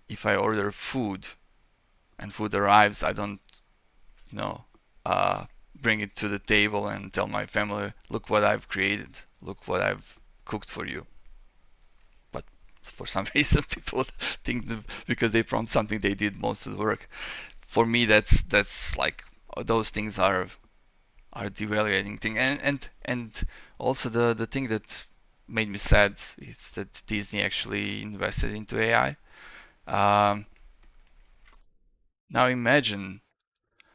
If I order food and food arrives, I don't, you know, bring it to the table and tell my family, look what I've created, look what I've cooked for you. But for some reason, people think that because they prompt something, they did most of the work. For me, that's like those things are devaluating thing, and also the thing that made me sad is that Disney actually invested into AI. Now imagine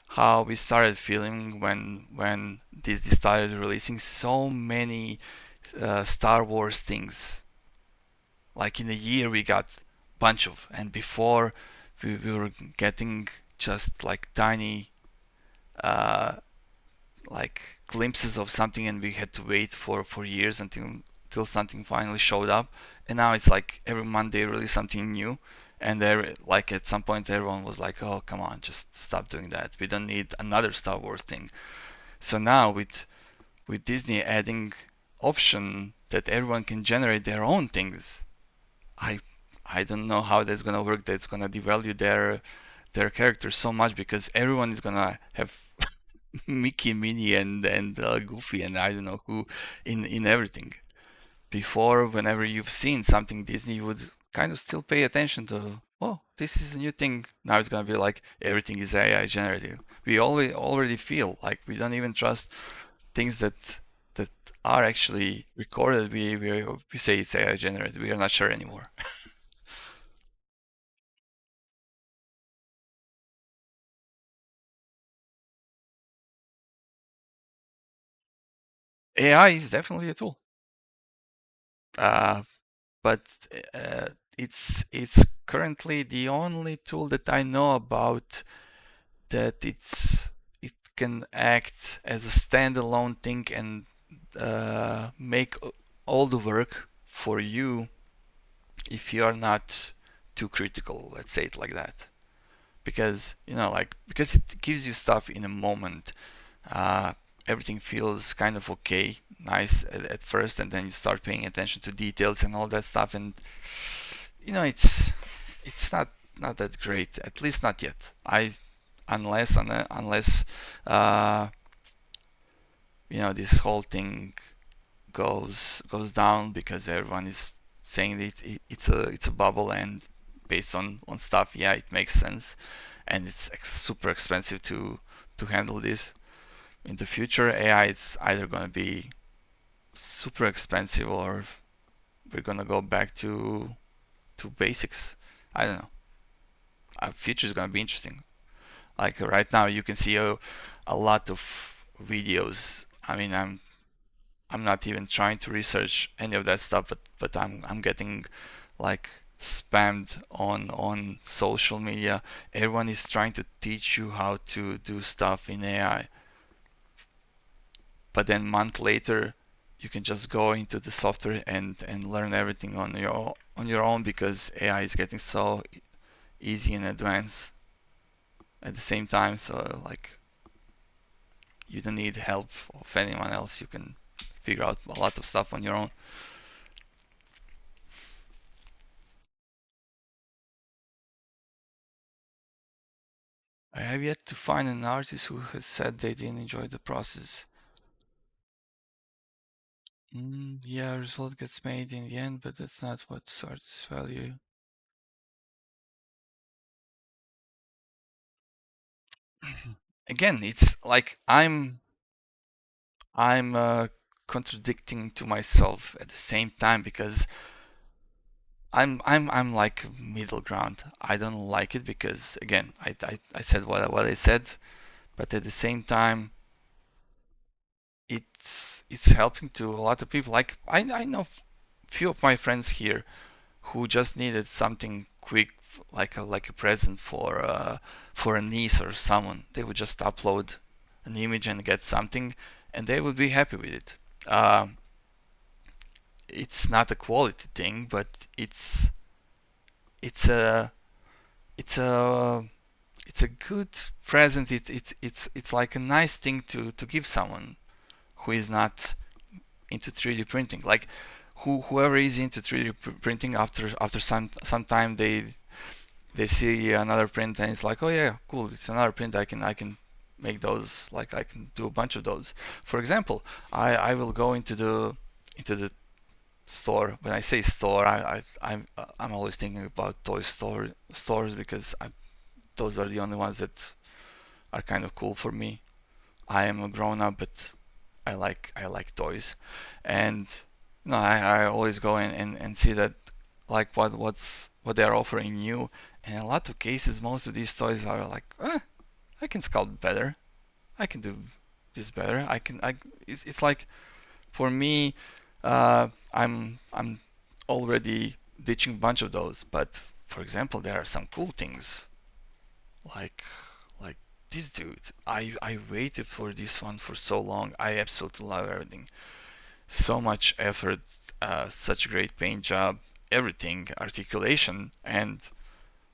how we started feeling when Disney started releasing so many Star Wars things. Like in a year we got a bunch of, and before we were getting just like tiny uh, like glimpses of something, and we had to wait for years until something finally showed up. And now it's like every month they release something new, and there, like, at some point everyone was like, oh come on, just stop doing that, we don't need another Star Wars thing. So now with Disney adding option that everyone can generate their own things, I I don't know how that's gonna work. That's gonna devalue their characters so much because everyone is gonna have Mickey, Minnie, and Goofy, and I don't know who in everything. Before, whenever you've seen something Disney, you would kind of still pay attention to. Oh, this is a new thing. Now it's gonna be like everything is AI generated. We already feel like we don't even trust things that are actually recorded. We say it's AI generated. We are not sure anymore. AI is definitely a tool, uh, but uh, it's currently the only tool that I know about that it can act as a standalone thing and make all the work for you if you are not too critical. Let's say it like that, because like because it gives you stuff in a moment. Uh, everything feels kind of okay, nice at first, and then you start paying attention to details and all that stuff, and it's not that great, at least not yet. I unless uh, this whole thing goes down, because everyone is saying that it's a bubble, and based on stuff, yeah, it makes sense, and it's super expensive to handle this. In the future, AI, it's either going to be super expensive, or we're going to go back to basics. I don't know. Our future is going to be interesting. Like right now, you can see a lot of videos. I mean, I'm not even trying to research any of that stuff, but I'm getting like spammed on social media. Everyone is trying to teach you how to do stuff in AI, but then month later you can just go into the software and learn everything on your own, because AI is getting so easy and advanced at the same time. So like, you don't need help of anyone else. You can figure out a lot of stuff on your own. I have yet to find an artist who has said they didn't enjoy the process. Yeah, result gets made in the end, but that's not what artists value. Again, it's like I'm contradicting to myself at the same time, because I'm like middle ground. I don't like it because, again, I said what I said, but at the same time, it's helping to a lot of people. Like I know few of my friends here who just needed something quick, like a present for a niece or someone. They would just upload an image and get something, and they would be happy with it. It's not a quality thing, but it's a it's a it's a good present. It's like a nice thing to give someone who is not into 3D printing. Like whoever is into 3D printing, after some time, they see another print and it's like, oh yeah, cool, it's another print. I can make those. Like I can do a bunch of those. For example, I will go into the store. When I say store, I'm always thinking about toy stores, because those are the only ones that are kind of cool for me. I am a grown up, but I like toys, and no, I always go in and see that, like what they're offering new. And in a lot of cases, most of these toys are like, I can sculpt better, I can do this better. It's like, for me, I'm already ditching a bunch of those. But for example, there are some cool things, like like this dude. I waited for this one for so long. I absolutely love everything. So much effort, such a great paint job, everything, articulation, and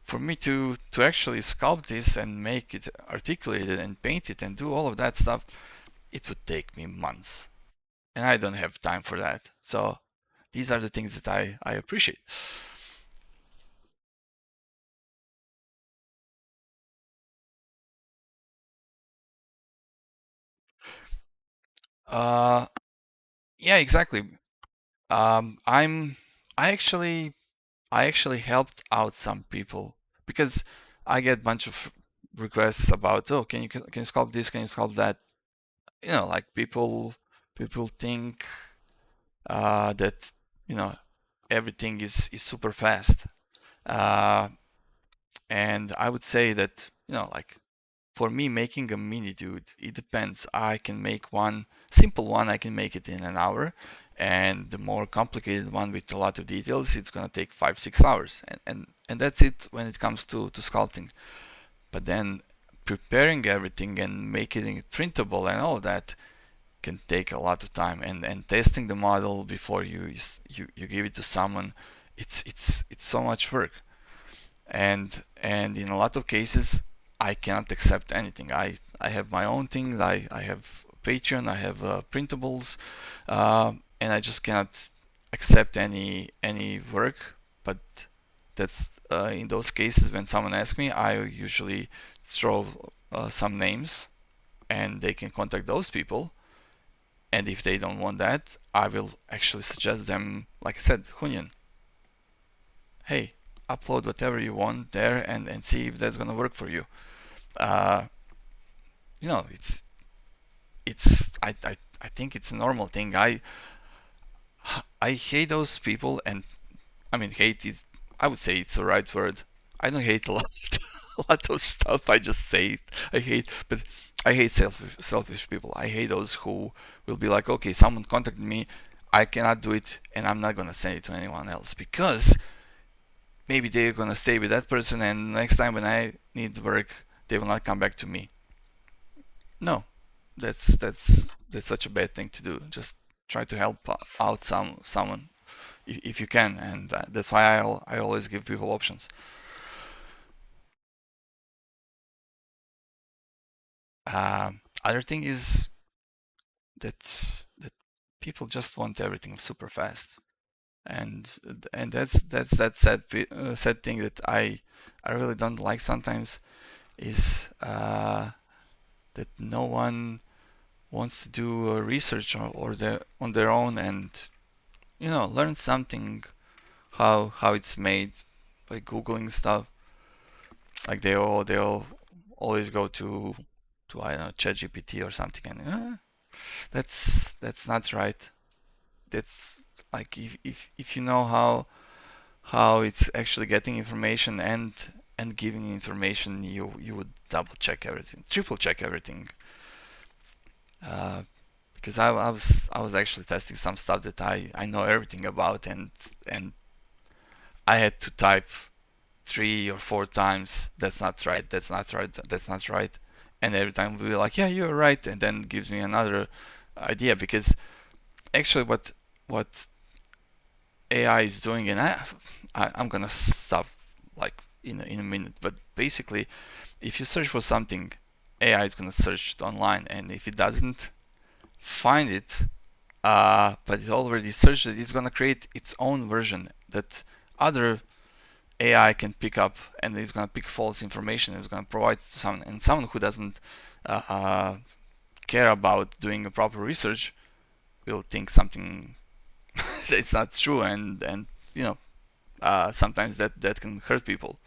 for me to actually sculpt this and make it articulated and paint it and do all of that stuff, it would take me months, and I don't have time for that. So these are the things that I appreciate. Uh, yeah, exactly. Um, I'm I actually I actually helped out some people, because I get a bunch of requests about, oh, can you sculpt this, can you sculpt that? Like people think that you know everything is super fast. Uh, and I would say that, like, for me, making a mini dude, it depends. I can make one simple one, I can make it in an hour, and the more complicated one with a lot of details, it's gonna take 5 6 hours, and that's it when it comes to sculpting. But then preparing everything and making it printable and all of that can take a lot of time, and testing the model before you give it to someone, it's so much work. And in a lot of cases, I cannot accept anything. I have my own things. I have Patreon, I have printables, and I just cannot accept any work. But that's in those cases when someone asks me, I usually throw some names, and they can contact those people. And if they don't want that, I will actually suggest them, like I said, Hunyan, hey, upload whatever you want there and see if that's gonna work for you. Uh, you know, I think it's a normal thing. I hate those people, and I mean hate is, I would say it's the right word. I don't hate a lot a lot of stuff. I just say it. I hate, but I hate selfish people. I hate those who will be like, okay, someone contacted me, I cannot do it, and I'm not gonna send it to anyone else because maybe they're gonna stay with that person, and next time when I need work, they will not come back to me. No, that's such a bad thing to do. Just try to help out someone if you can, and that's why I always give people options. Other thing is that people just want everything super fast, and that's that sad thing that I really don't like sometimes is that no one wants to do research or on their own and learn something how it's made by googling stuff. Like they'll always go to I don't know ChatGPT or something, and that's not right. That's like if you know how it's actually getting information and giving information, you would double check everything, triple check everything. Uh, because I was actually testing some stuff that I know everything about, and I had to type 3 or 4 times, that's not right, that's not right, that's not right, and every time we'll be like, yeah, you're right, and then gives me another idea. Because actually what AI is doing, and I'm gonna stop like in a minute, but basically, if you search for something, AI is gonna search it online, and if it doesn't find it, but it already searched it, it's gonna create its own version that other AI can pick up, and it's gonna pick false information. It's gonna provide to someone, and someone who doesn't uh, uh, care about doing a proper research will think something that's not true, and sometimes that can hurt people.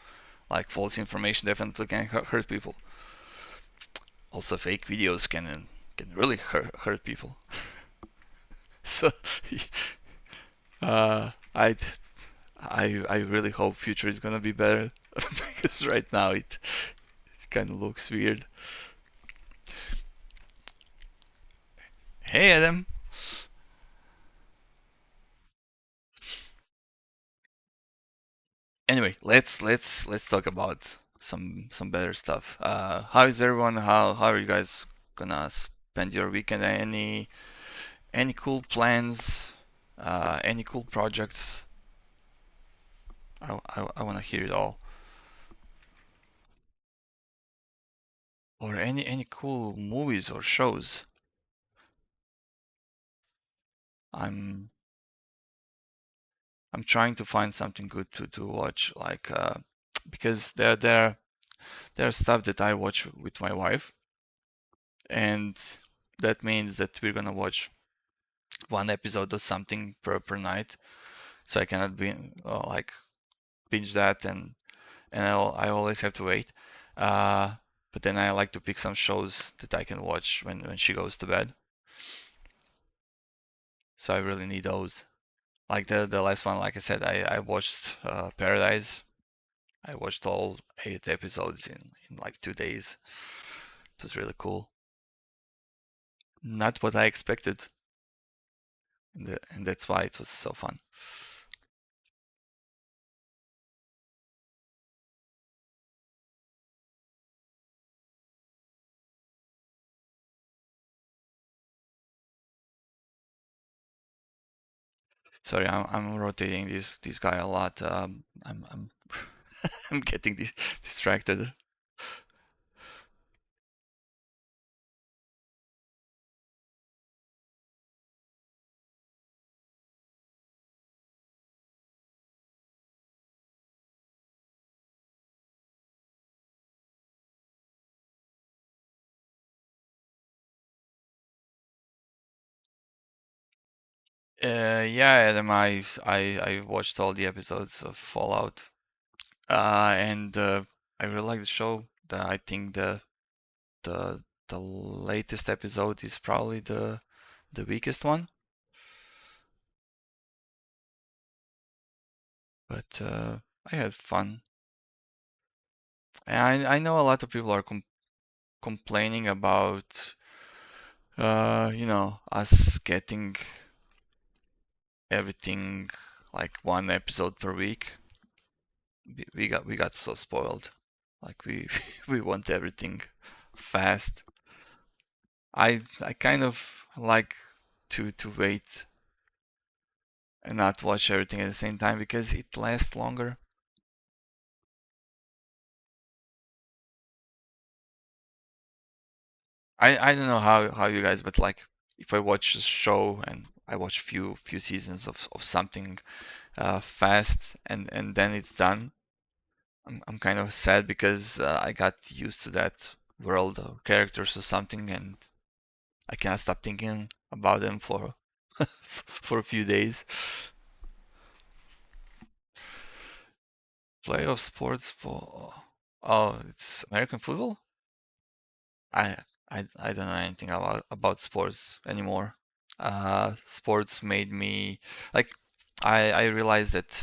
Like false information definitely can hurt people. Also, fake videos can really hurt people. So, uh, I I really hope future is gonna be better because right now it kind of looks weird. Hey Adam. Anyway, let's talk about some better stuff. How is everyone? How are you guys gonna spend your weekend? Any cool plans? Any cool projects? I want to hear it all. Or any cool movies or shows? I'm I'm trying to find something good to watch, like because there's stuff that I watch with my wife, and that means that we're gonna watch one episode of something per night. So I cannot be like binge that, and I always have to wait. Uh, but then I like to pick some shows that I can watch when she goes to bed. So I really need those. Like the last one, like I said, I watched Paradise. I watched all 8 episodes in like 2 days. It was really cool. Not what I expected, and that's why it was so fun. Sorry, I'm rotating this guy a lot. I'm I'm getting distracted. Yeah, Adam, I watched all the episodes of Fallout, and I really like the show. I think the latest episode is probably the weakest one, but I had fun. And I know a lot of people are complaining about us getting everything like one episode per week. We got so spoiled. Like we we want everything fast. I kind of like to wait and not watch everything at the same time because it lasts longer. I don't know how you guys, but like if I watch a show and I watch few seasons of something fast and then it's done, I'm kind of sad because I got used to that world or characters or something, and I cannot stop thinking about them for for a few days. Playoff sports for it's American football. I I don't know anything about sports anymore. Sports made me like I realized that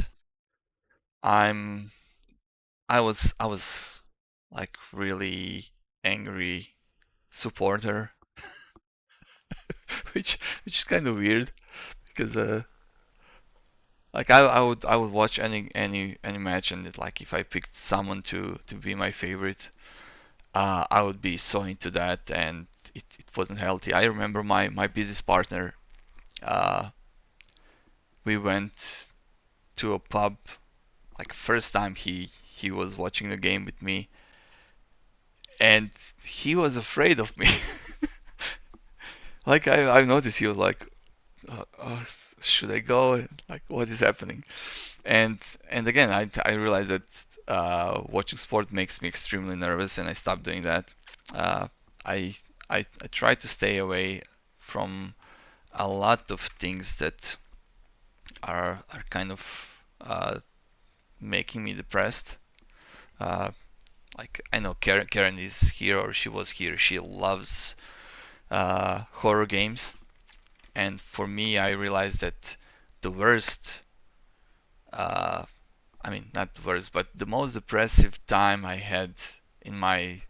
I'm I was like really angry supporter, which is kind of weird because like I would watch any match and like if I picked someone to be my favorite, I would be so into that and it wasn't healthy. I remember my business partner, uh, we went to a pub like first time he was watching the game with me and he was afraid of me. Like I noticed he was like, should I go? Like what is happening? And and again, I realized that watching sport makes me extremely nervous, and I stopped doing that. Uh, I, I try to stay away from a lot of things that are kind of making me depressed. Uh, like I know Karen is here or she was here. She loves horror games, and for me, I realized that the worst uh, I mean, not the worst, but the most depressive time I had in my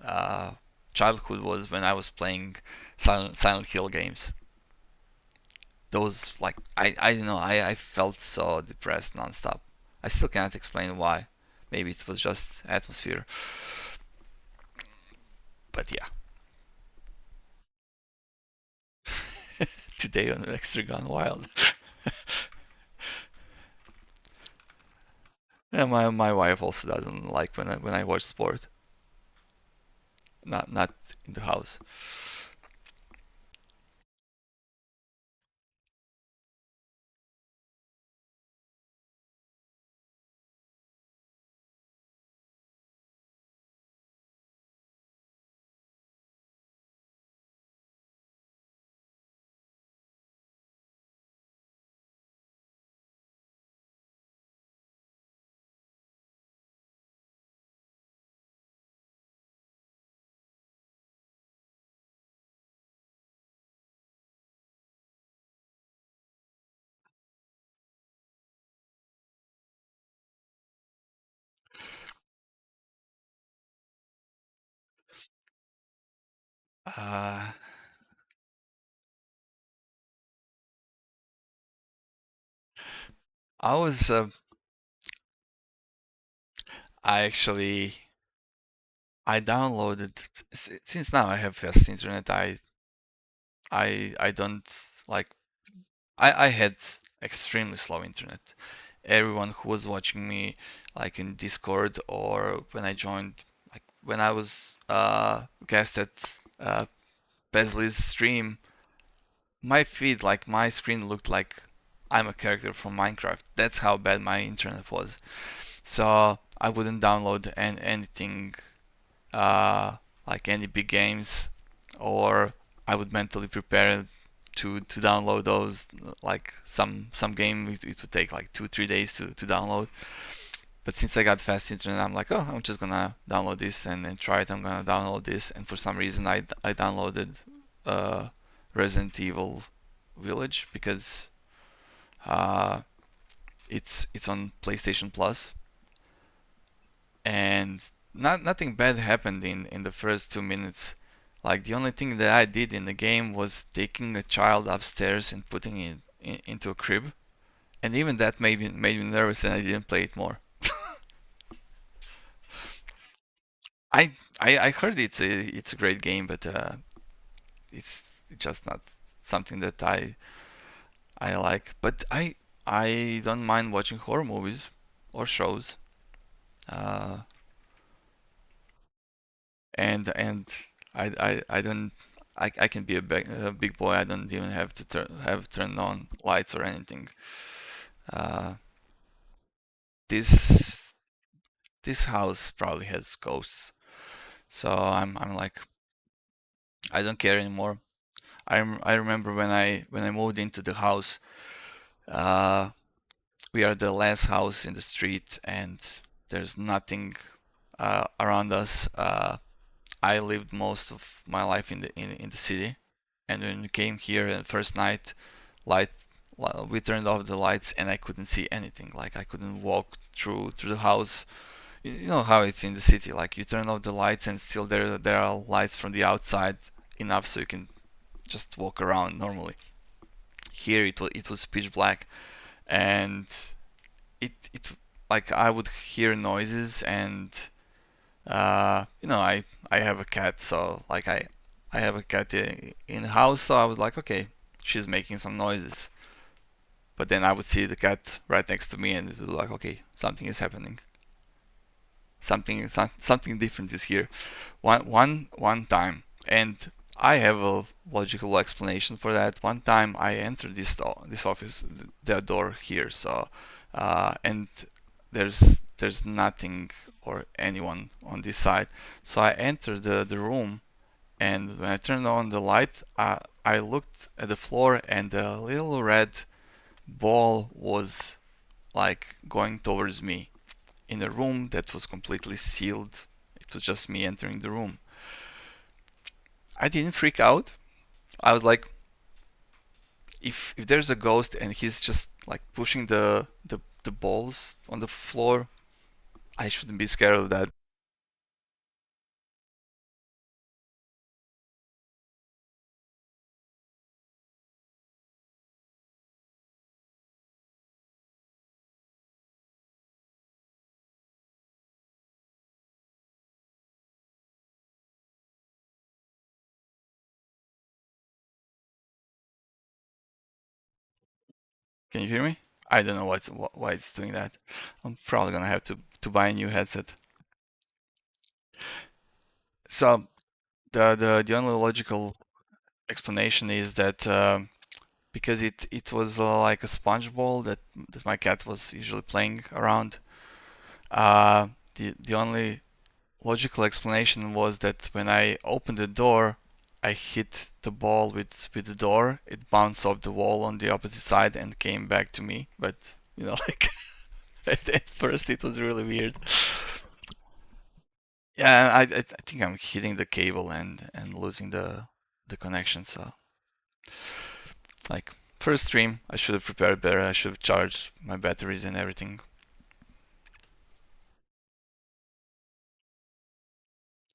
uh, childhood was when I was playing Silent Hill games. Those, like, I don't know, I felt so depressed nonstop. I still cannot explain why. Maybe it was just atmosphere, but yeah. Today on Extra Gone Wild. Yeah, my wife also doesn't like when I watch sport. Not in the house. Uh, I was I actually I downloaded since now I have fast internet. I don't like I had extremely slow internet. Everyone who was watching me like in Discord or when I joined like when I was guest at Besley's stream, my feed like my screen looked like I'm a character from Minecraft. That's how bad my internet was. So I wouldn't download anything like any big games, or I would mentally prepare to download those. Like some game, it would take like 2 3 days to download. But since I got fast internet, I'm like, oh, I'm just gonna download this and try it. I'm gonna download this, and for some reason, I downloaded uh, Resident Evil Village because uh, it's on PlayStation Plus, and nothing bad happened in the first 2 minutes. Like the only thing that I did in the game was taking a child upstairs and putting it into a crib, and even that made me nervous, and I didn't play it more. I I heard it's a great game, but it's just not something that I like. But I don't mind watching horror movies or shows. Uh, and I don't I can be a big boy. I don't even have to have turned on lights or anything. Uh, this this house probably has ghosts, so I'm like I don't care anymore. I remember when I moved into the house. Uh, we are the last house in the street, and there's nothing around us. I lived most of my life in the city, and when we came here the first night, light we turned off the lights and I couldn't see anything. Like I couldn't walk through the house. You know how it's in the city. Like you turn off the lights and still there are lights from the outside enough so you can just walk around normally. Here it was pitch black, and it like I would hear noises, and I have a cat, so like I have a cat in the house, so I was like, okay, she's making some noises. But then I would see the cat right next to me, and it was like, okay, something is happening. Something different is here. One time, and I have a logical explanation for that. One time I entered this office, the door here, so and there's nothing or anyone on this side. So I entered the room, and when I turned on the light, I looked at the floor, and the little red ball was like going towards me in a room that was completely sealed. It was just me entering the room. I didn't freak out. I was like, if there's a ghost and he's just like pushing the balls on the floor, I shouldn't be scared of that. Can you hear me? I don't know why it's doing that. I'm probably gonna have to buy a new headset. So the only logical explanation is that because it was like a sponge ball that my cat was usually playing around. The only logical explanation was that when I opened the door, I hit the ball with the door. It bounced off the wall on the opposite side and came back to me. But like at first it was really weird. Yeah, I think I'm hitting the cable and losing the connection. So like first stream, I should have prepared better. I should have charged my batteries and everything.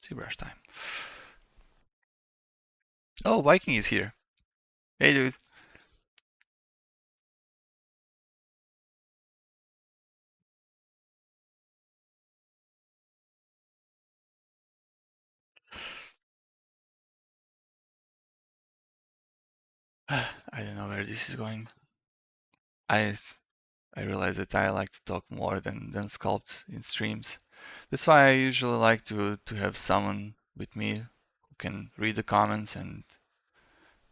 See rush time. Oh, Viking is here. Hey, dude. I don't know where this is going. I I realize that I like to talk more than sculpt in streams. That's why I usually like to have someone with me who can read the comments and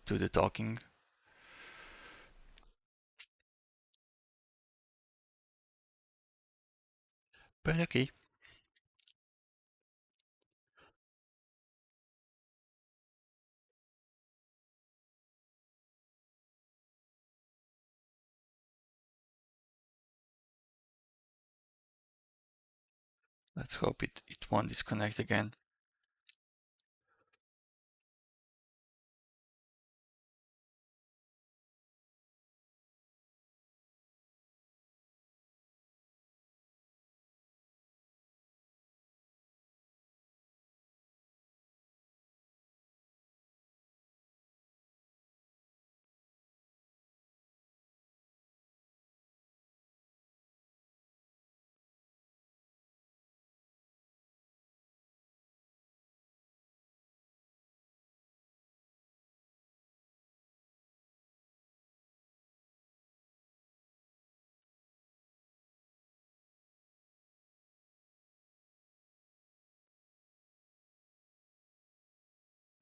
do the talking. But okay. Let's hope it won't disconnect again.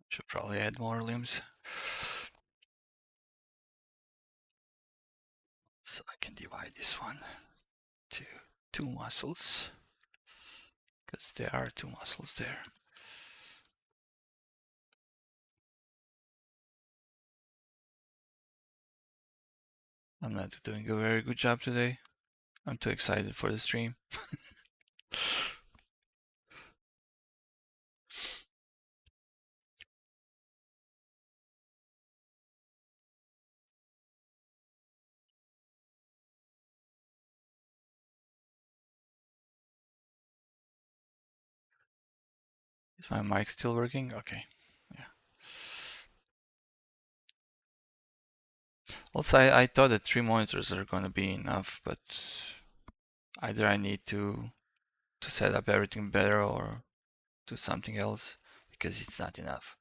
Should probably add more limbs. So I can divide this one to two muscles, because there are two muscles there. I'm not doing a very good job today. I'm too excited for the stream. Is my mic still working? Okay. Yeah. Also, I thought that 3 monitors are gonna be enough, but either I need to set up everything better or do something else because it's not enough.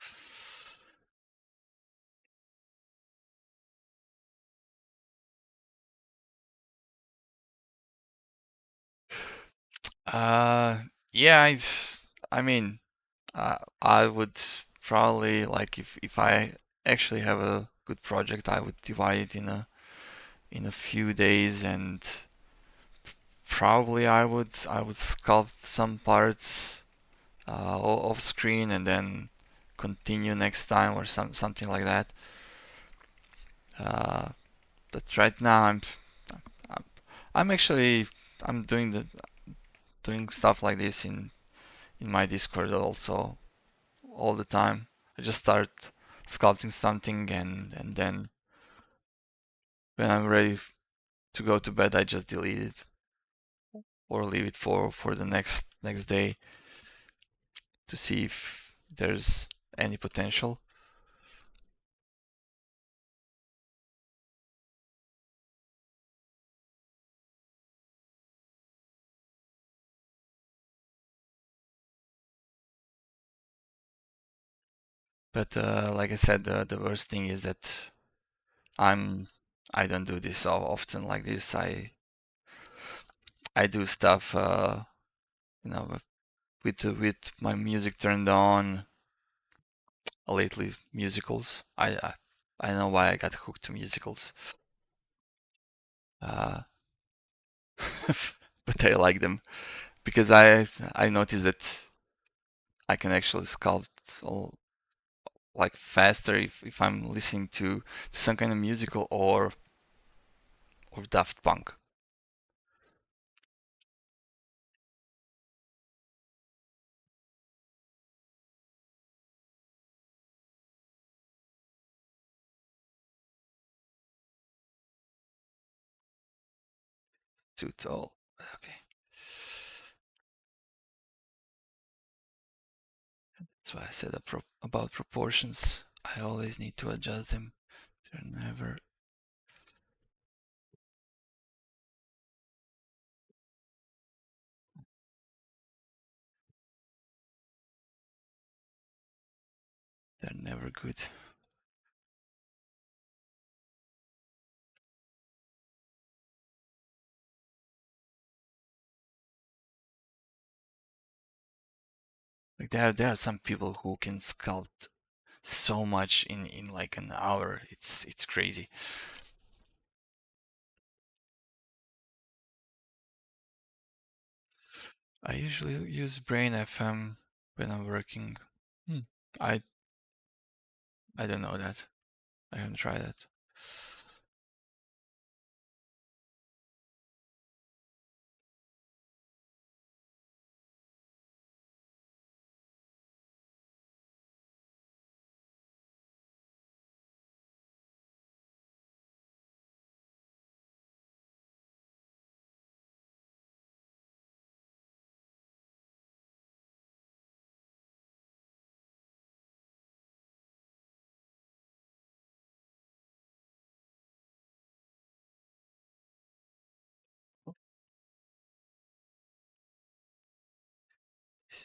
Uh, yeah, I mean, I would probably like if I actually have a good project, I would divide it in a few days, and probably I would sculpt some parts off screen and then continue next time or something like that. Uh, but right now I'm I'm actually I'm doing stuff like this in my Discord also all the time. I just start sculpting something, and then when I'm ready to go to bed, I just delete it or leave it for the next day to see if there's any potential. But like I said, the worst thing is that I'm I don't do this so often like this. I do stuff you know with my music turned on. Lately, musicals. I don't know why I got hooked to musicals. Uh, but I like them because I noticed that I can actually sculpt all like faster if I'm listening to some kind of musical or Daft Punk. Too tall. Okay, that's why I said about proportions. I always need to adjust them. They're never good. Like there are some people who can sculpt so much in like an hour. It's crazy. I usually use Brain FM when I'm working. Hmm. I I don't know that. I haven't tried that.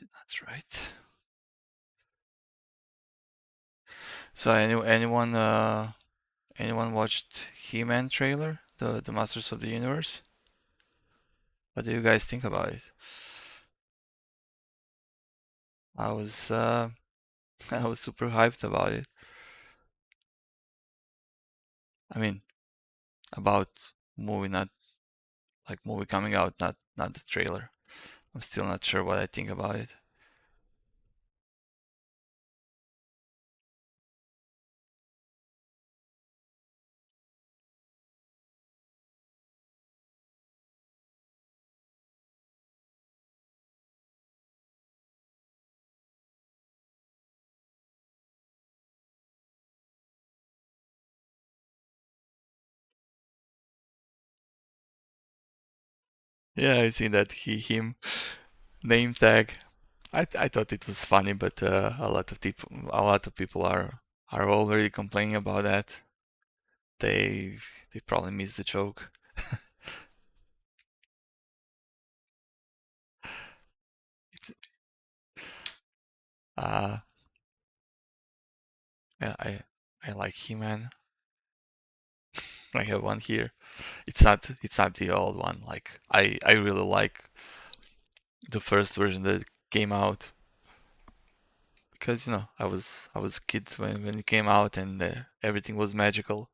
That's right. So anyone watched He-Man trailer, the Masters of the Universe? What do you guys think about it? I was I was super hyped about it. I mean, about movie, not like movie coming out, not the trailer. I'm still not sure what I think about it. Yeah, I see that him name tag. I thought it was funny, but a lot of people are already complaining about that. They they probably missed the joke. Uh, yeah, I like He-Man. I have one here. It's not the old one. Like I really like the first version that came out because I was a kid when it came out and everything was magical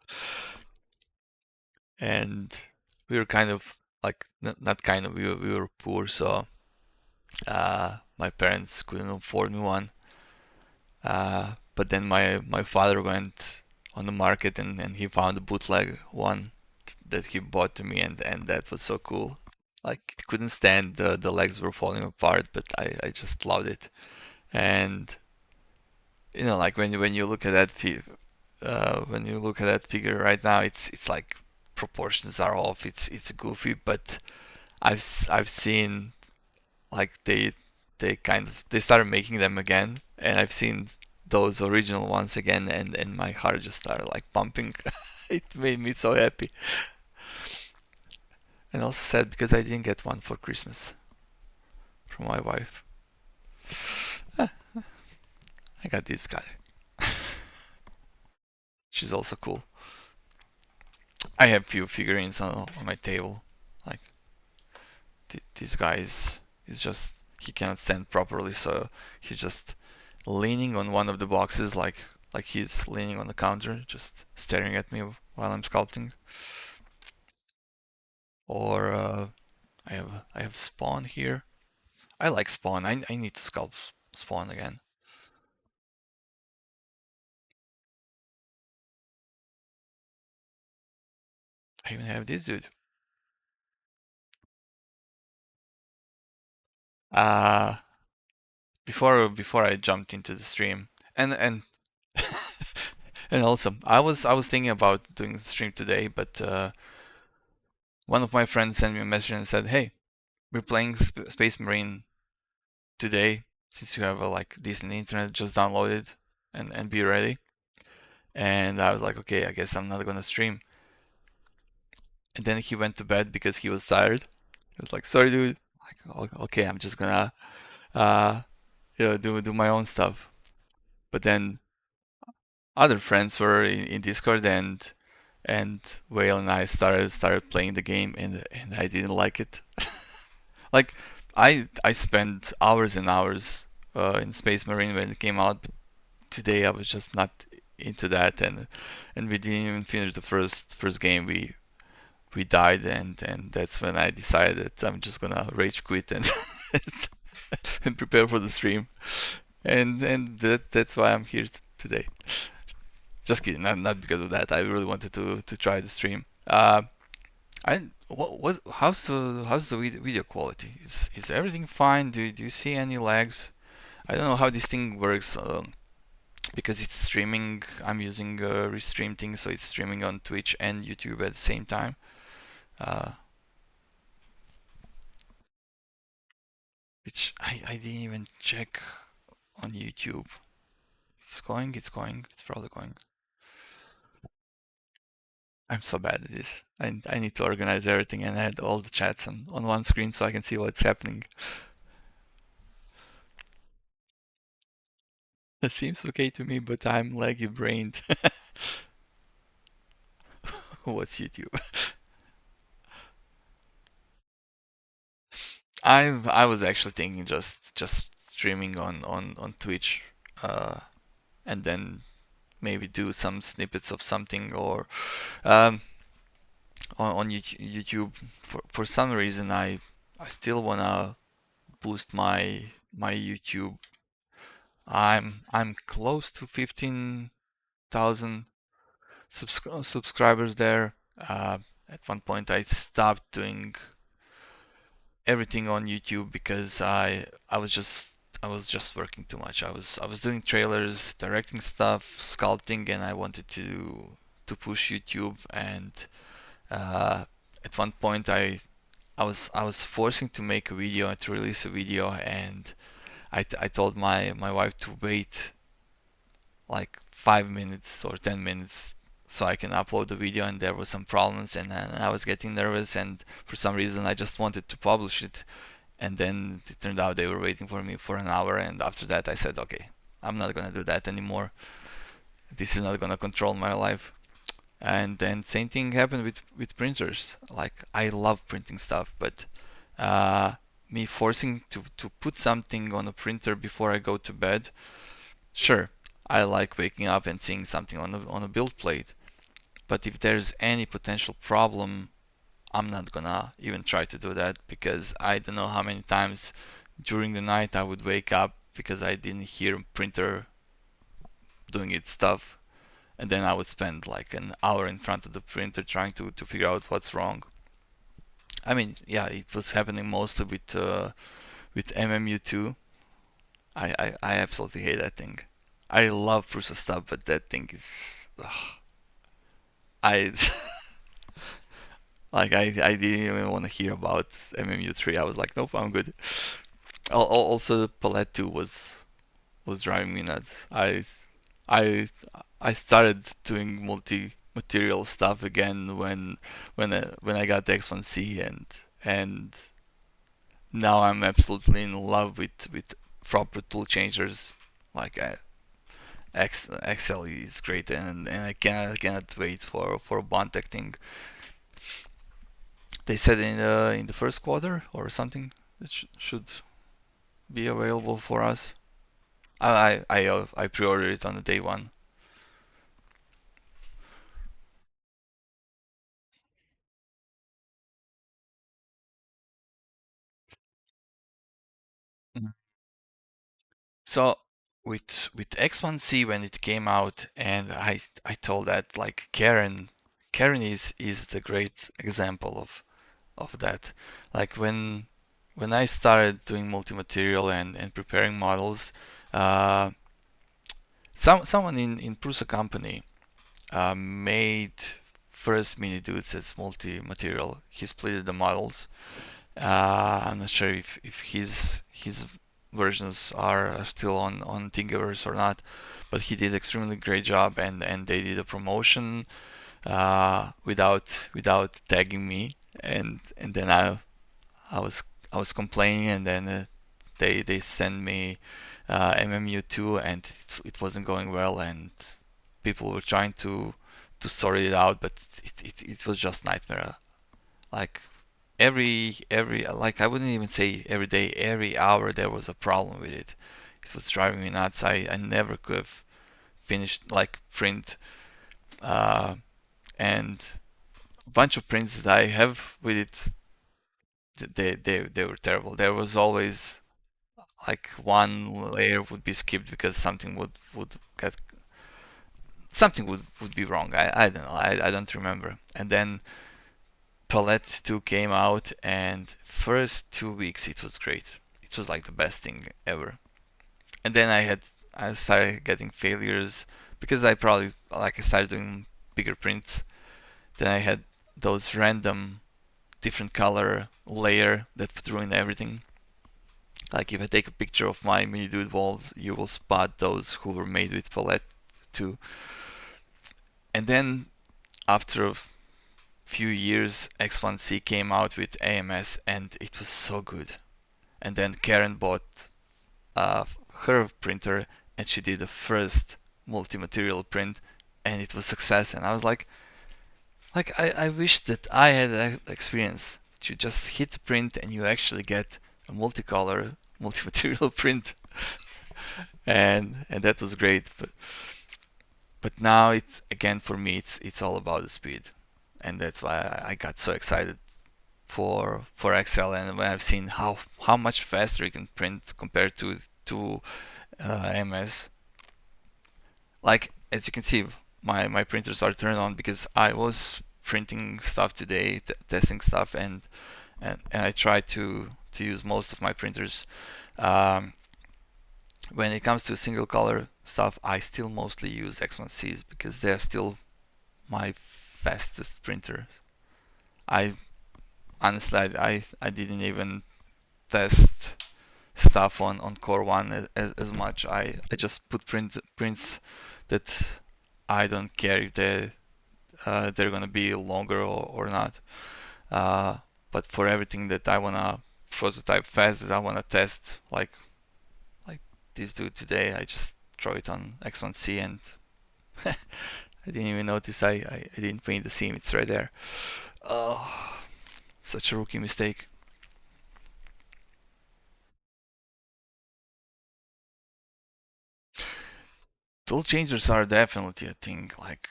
and we were kind of like not kind of we were poor, so my parents couldn't afford me one. But then my father went on the market and he found a bootleg one that he bought to me, and that was so cool. Like couldn't stand the legs were falling apart, but I just loved it. And like when you look at when you look at that figure right now, it's like proportions are off. It's goofy, but I've seen like they kind of they started making them again, and I've seen those original ones again, and my heart just started like pumping. It made me so happy, and also sad because I didn't get one for Christmas from my wife. Ah, I got this guy. She's also cool. I have few figurines on my table. Like this guy is just he cannot stand properly, so he's just leaning on one of the boxes, like he's leaning on the counter, just staring at me while I'm sculpting. Or I have Spawn here. I like Spawn. I need to sculpt Spawn again. I even have this dude. Uh before I jumped into the stream, and and also I was thinking about doing the stream today, but one of my friends sent me a message and said, "Hey, we're playing Space Marine today. Since you have a like decent internet, just download it and be ready." And I was like, "Okay, I guess I'm not gonna stream." And then he went to bed because he was tired. He was like, "Sorry, dude." Like, Okay, I'm just gonna uh do my own stuff." But then other friends were in Discord and Whale and I started playing the game and I didn't like it. Like I spent hours and hours in Space Marine when it came out, but today I was just not into that, and we didn't even finish the first game. We died, and that's when I decided that I'm just gonna rage quit and and prepare for the stream, and that's why I'm here today. Just kidding, not because of that. I really wanted to try the stream. I what how's the video quality? Is everything fine? Do you see any lags? I don't know how this thing works because it's streaming. I'm using a Restream thing, so it's streaming on Twitch and YouTube at the same time. Uh, which I didn't even check on YouTube. It's probably going. I'm so bad at this. I need to organize everything and add all the chats on one screen so I can see what's happening. It seems okay to me, but I'm laggy brained. What's YouTube? I was actually thinking just streaming on Twitch, uh, and then maybe do some snippets of something or um, on YouTube. For some reason, I still wanna boost my YouTube. I'm close to 15,000 subscribers there. At one point, I stopped doing everything on YouTube because I was just working too much. I was doing trailers, directing stuff, sculpting, and I wanted to push YouTube. And uh, at one point, I was forcing to make a video, to release a video, and I told my wife to wait like 5 minutes or 10 minutes so I can upload the video, and there was some problems, and I was getting nervous, and for some reason I just wanted to publish it, and then it turned out they were waiting for me for an hour, and after that I said, okay, I'm not gonna do that anymore. This is not gonna control my life. And then same thing happened with printers. Like I love printing stuff, but uh, me forcing to put something on a printer before I go to bed, sure, I like waking up and seeing something on a build plate. But if there's any potential problem, I'm not gonna even try to do that because I don't know how many times during the night I would wake up because I didn't hear printer doing its stuff, and then I would spend like an hour in front of the printer trying to figure out what's wrong. I mean, yeah, it was happening mostly with MMU2. I absolutely hate that thing. I love Prusa stuff, but that thing is I I didn't even want to hear about MMU3. I was like, nope, I'm good. Also, Palette 2 was driving me nuts. I I started doing multi-material stuff again when I got the X1C, and now I'm absolutely in love with proper tool changers. Like Excel is great, and I cannot wait for Bondtech thing. They said in the first quarter or something that should be available for us. I pre-ordered it on the day one. Mhm. So with X1C when it came out, and I told that like Karen is the great example of that. Like when I started doing multi-material and preparing models, uh, someone in Prusa company made first mini dudes as multi-material. He split the models. I'm not sure if his versions are still on Thingiverse or not, but he did extremely great job, and they did a promotion without tagging me, and then I was I was complaining, and then they sent me MMU2, and it wasn't going well, and people were trying to sort it out, but it was just nightmare. Like every like I wouldn't even say every day, every hour there was a problem with it. It was driving me nuts. I never could have finished like print uh, and a bunch of prints that I have with it. They were terrible. There was always like one layer would be skipped because something would get something would be wrong. I don't know. I don't remember. And then Palette 2 came out, and first 2 weeks it was great. It was like the best thing ever. And then I started getting failures because I probably like I started doing bigger prints. Then I had those random different color layer that would ruin everything. Like if I take a picture of my mini dude walls, you will spot those who were made with Palette 2. And then after a few years, X1C came out with AMS, and it was so good. And then Karen bought her printer, and she did the first multi-material print, and it was success. And I was like I wish that I had that experience. You just hit print and you actually get a multicolor, multi-material print, and that was great. But now it's again for me it's all about the speed, and that's why I got so excited for Excel. And when I've seen how much faster you can print compared to MS, like as you can see, my printers are turned on because I was printing stuff today, testing stuff, and I try to use most of my printers. Um, when it comes to single color stuff, I still mostly use X1Cs because they're still my fastest printer. I honestly I didn't even test stuff on Core 1 as much. I just put prints that I don't care if they're gonna be longer or not. Uh, but for everything that I wanna prototype fast, that I wanna test, like this dude today, I just throw it on X1C, and I didn't even notice I didn't paint the seam. It's right there. Oh, such a rookie mistake. Tool changers are definitely a thing. Like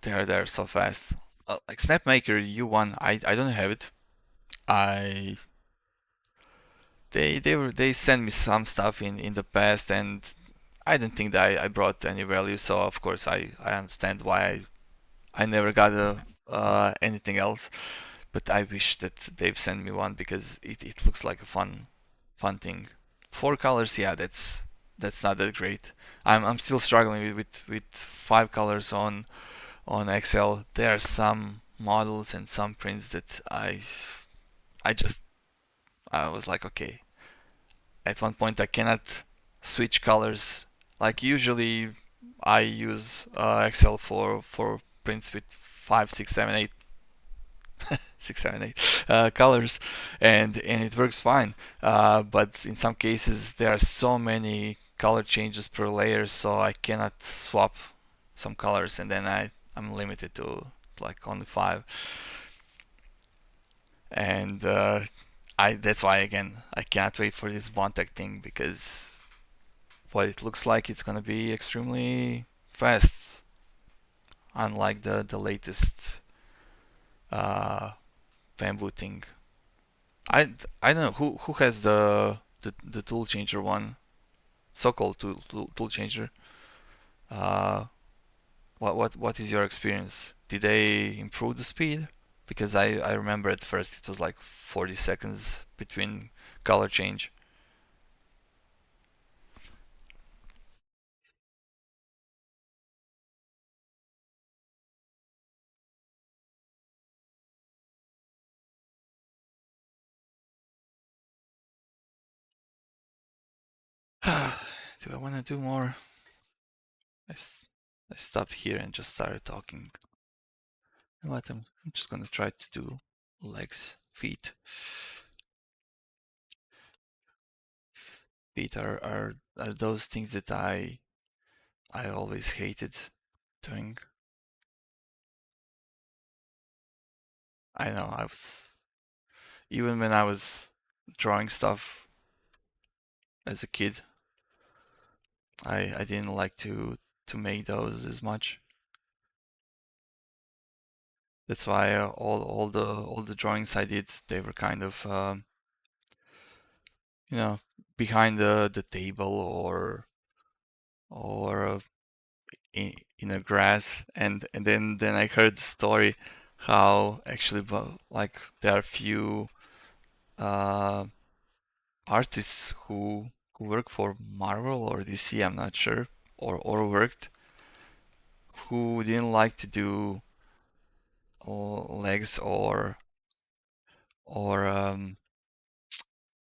they're so fast. Like Snapmaker U1, I don't have it. I they sent me some stuff in the past, and I didn't think that I brought any value. So of course I understand why I never got anything else. But I wish that they've sent me one because it looks like a fun thing. Four colors, yeah, that's not that great. I'm still struggling with five colors on Excel. There are some models and some prints that I just I was like, okay, at one point I cannot switch colors. Like usually I use Excel for prints with 5, 6, 7, 8 colors, and it works fine. But in some cases there are so many color changes per layer, so I cannot swap some colors, and then I'm limited to like only five. And I that's why again I can't wait for this Bontech thing because what it looks like it's gonna be extremely fast, unlike the latest uh, bamboo thing. I don't know who has the tool changer one, so-called tool changer. Uh, what is your experience? Did they improve the speed? Because I remember at first it was like 40 seconds between color change. Do I want to do more? I, I stopped here and just started talking. You know what? I'm just gonna try to do legs, feet. Feet are those things that I always hated doing. I know I was even when I was drawing stuff as a kid, I didn't like to make those as much. That's why all the drawings I did, they were kind of you know behind the table or in a grass. And then I heard the story how actually like there are few uh, artists who work for Marvel or DC, I'm not sure, or worked, who didn't like to do legs or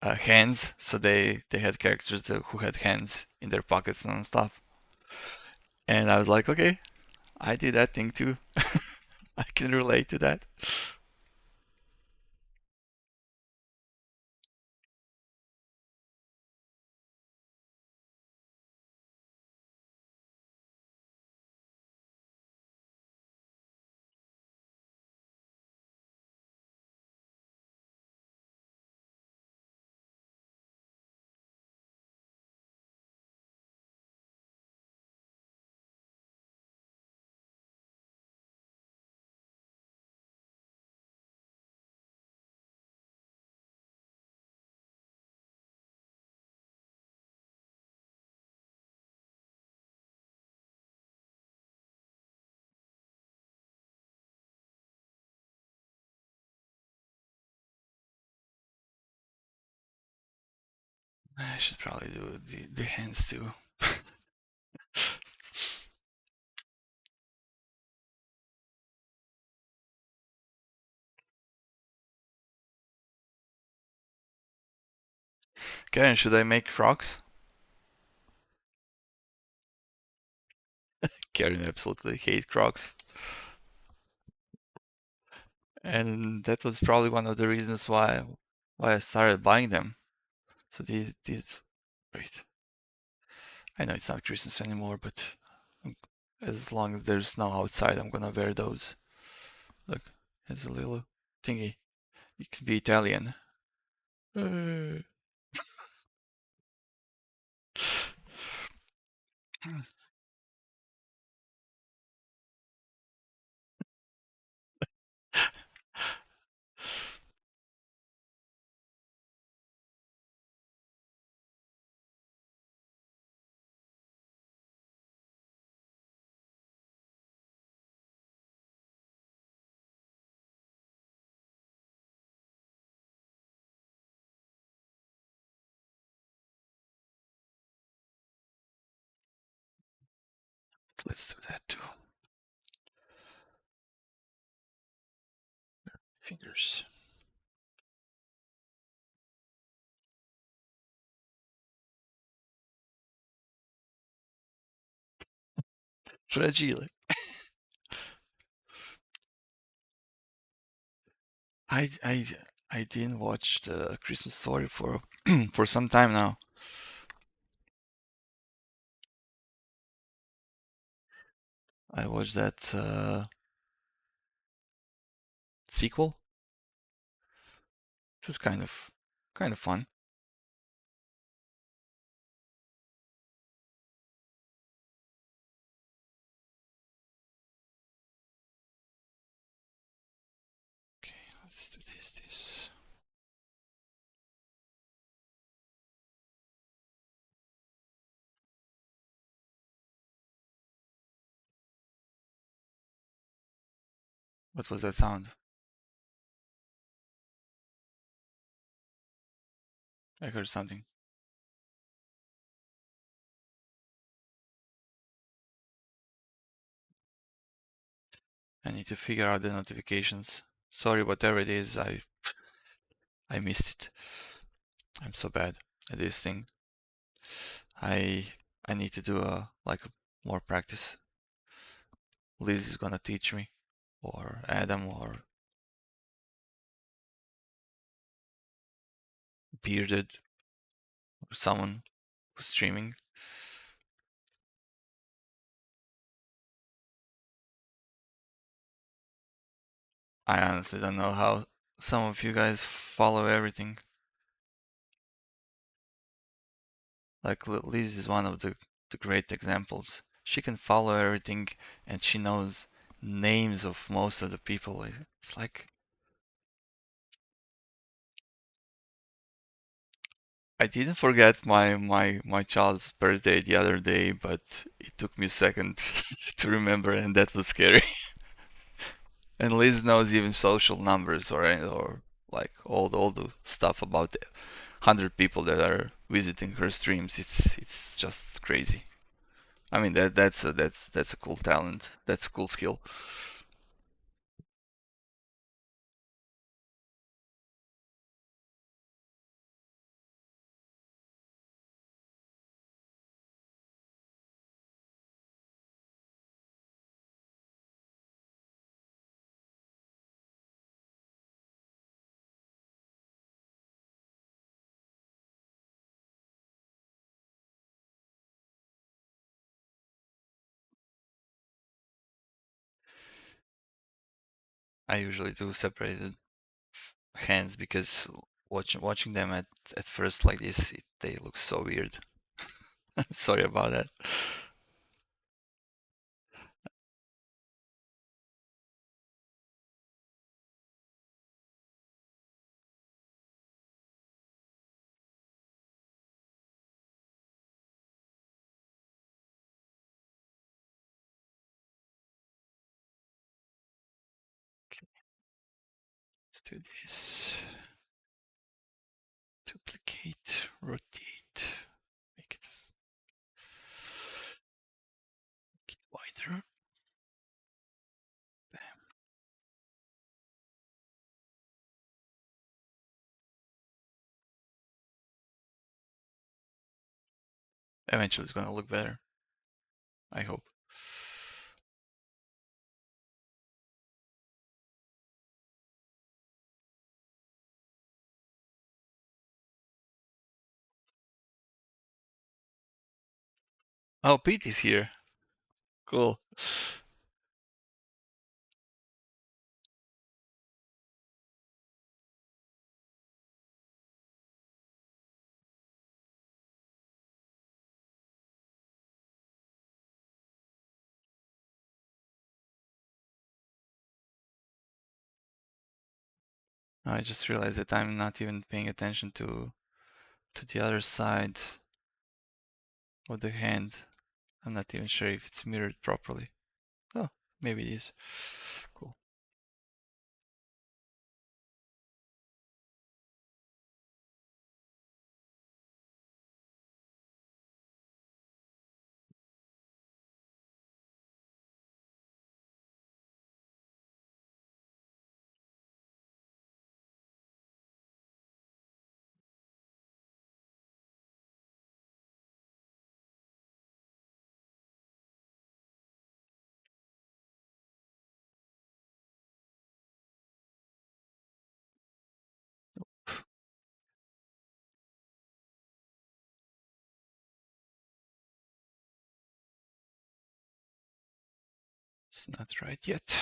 hands, so they had characters who had hands in their pockets and stuff. And I was like, okay, I did that thing too. I can relate to that. I should probably do the hands too. Karen, should I make frogs? Karen absolutely hates crocs. And that was probably one of the reasons why I started buying them. So these wait, I know it's not Christmas anymore, but as long as there's snow outside, I'm gonna wear those. Look, it's a little thingy. It could be Italian. Uh, Let's do that too. Fingers. Fragile. I I I didn't watch the Christmas Story for for some time now. I watched that sequel. It was kind of fun. Okay, let's do this. What was that sound? I heard something. I need to figure out the notifications. Sorry, whatever it is, I missed it. I'm so bad at this thing. I I need to do more practice. Liz is gonna teach me, or Adam, or Bearded, or someone who's streaming. I honestly don't know how some of you guys follow everything. Like Liz is one of the great examples. She can follow everything and she knows names of most of the people. It's like I didn't forget my child's birthday the other day, but it took me a second to remember, and that was scary. And Liz knows even social numbers or like all the stuff about the 100 people that are visiting her streams. It's just crazy. I mean that's a cool talent. That's a cool skill. I usually do separated hands because watching them at first like this, they look so weird. Sorry about that. Let's do this. Duplicate, rotate. wider. Eventually it's gonna look better, I hope. Oh, Pete is here. Cool. I just realized that I'm not even paying attention to the other side of the hand. I'm not even sure if it's mirrored properly. Oh, maybe it is. Cool. It's not right yet.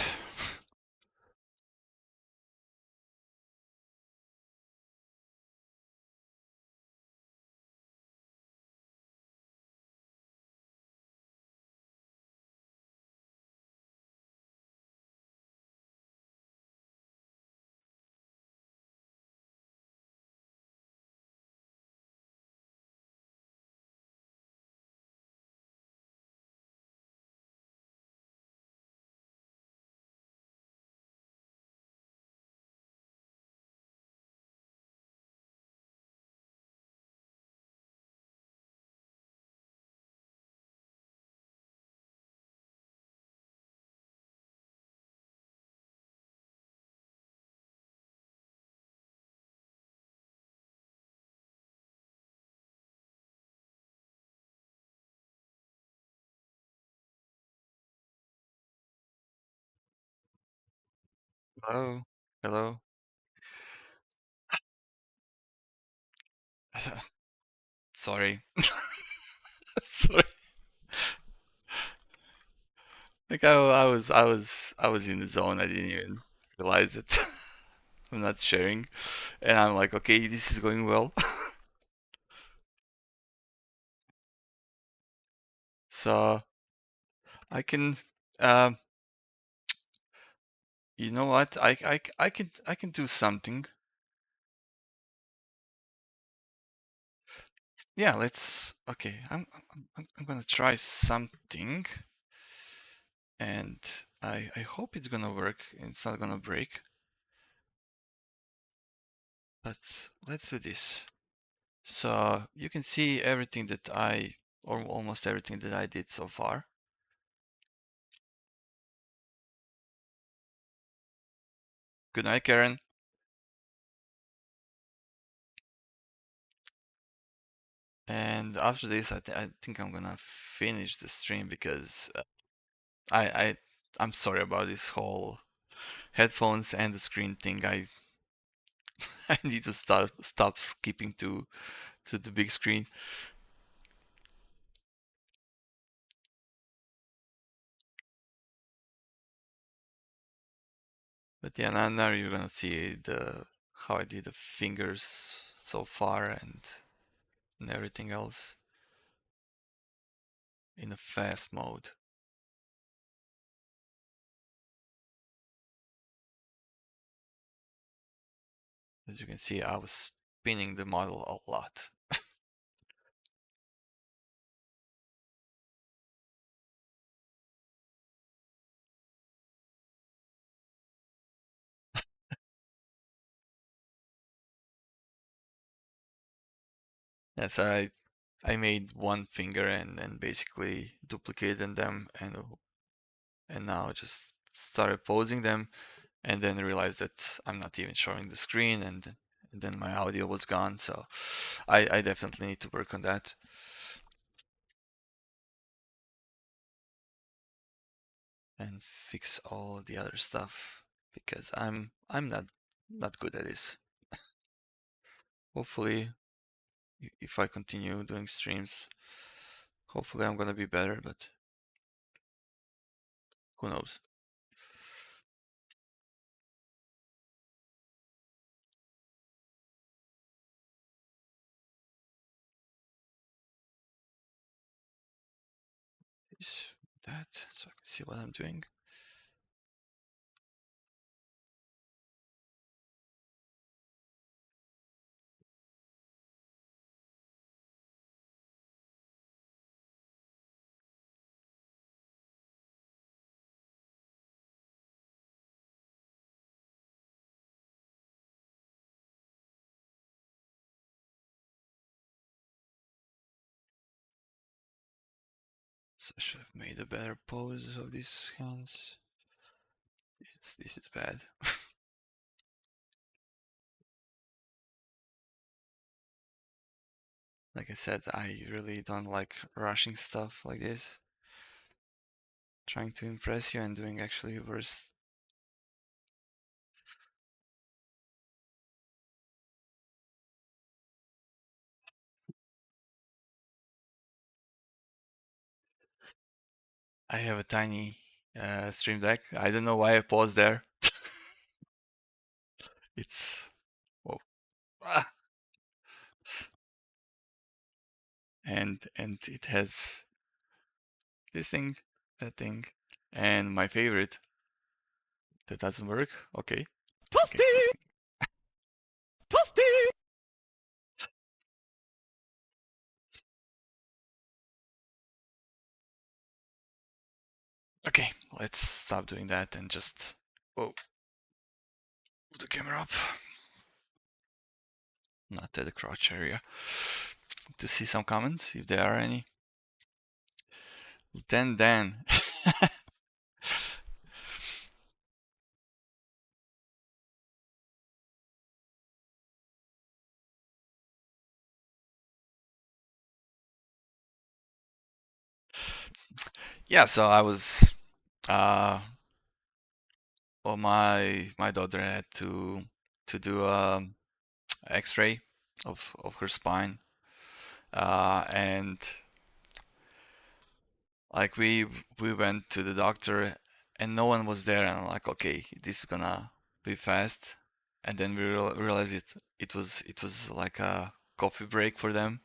Hello. Hello. Sorry. Sorry. Like I was in the zone. I didn't even realize it. I'm not sharing, and I'm like, okay, this is going well. So I can, um, you know what? I can do something. Yeah, let's. Okay, I'm gonna try something, and I hope it's gonna work. And it's not gonna break. But let's do this. So you can see everything that or almost everything that I did so far. Good night, Karen. And after this, I think I'm gonna finish the stream because I I I'm sorry about this whole headphones and the screen thing. I I need to stop skipping to the big screen. But yeah, now you're gonna see the how I did the fingers so far and everything else in a fast mode. As you can see, I was spinning the model a lot. Yes, I made one finger and basically duplicated them and and now just started posing them, and then realized that I'm not even showing the screen, and then my audio was gone. So I definitely need to work on that. And fix all the other stuff because I'm not good at this. Hopefully, if I continue doing streams, hopefully I'm gonna be better, but who knows? Is that so I can see what I'm doing? So I should have made a better pose of these hands. This is bad. Like I said, I really don't like rushing stuff like this. Trying to impress you and doing actually worse. I have a tiny stream deck. I don't know why I paused there. It's whoa. Ah! And it has this thing, that thing, and my favorite that doesn't work. Okay, okay, this thing. Okay, let's stop doing that and just oh, move the camera up, not at the crotch area, to see some comments if there are any. Lieutenant Dan. Yeah, so I was well, my daughter had to do X-ray of her spine, and like we went to the doctor and no one was there, and I'm like, okay, this is gonna be fast. And then we realized it was like a coffee break for them,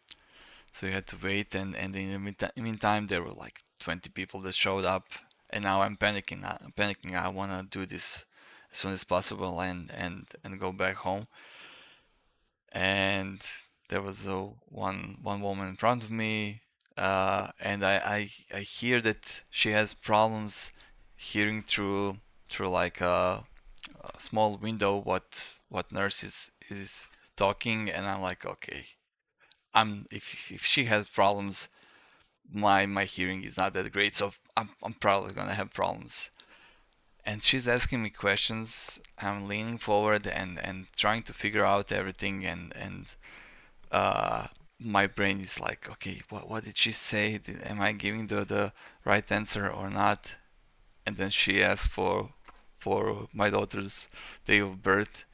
so we had to wait. And in the meantime, there were like 20 people that showed up, and now I'm panicking. I'm panicking. I wanna do this as soon as possible and go back home. And there was one woman in front of me, and I hear that she has problems hearing through like a small window what nurse is talking, and I'm like, okay, I'm if she has problems, my hearing is not that great, so I'm probably gonna have problems. And she's asking me questions. I'm leaning forward and trying to figure out everything, and uh, my brain is like, okay, what did she say? Am I giving the right answer or not? And then she asked for my daughter's day of birth,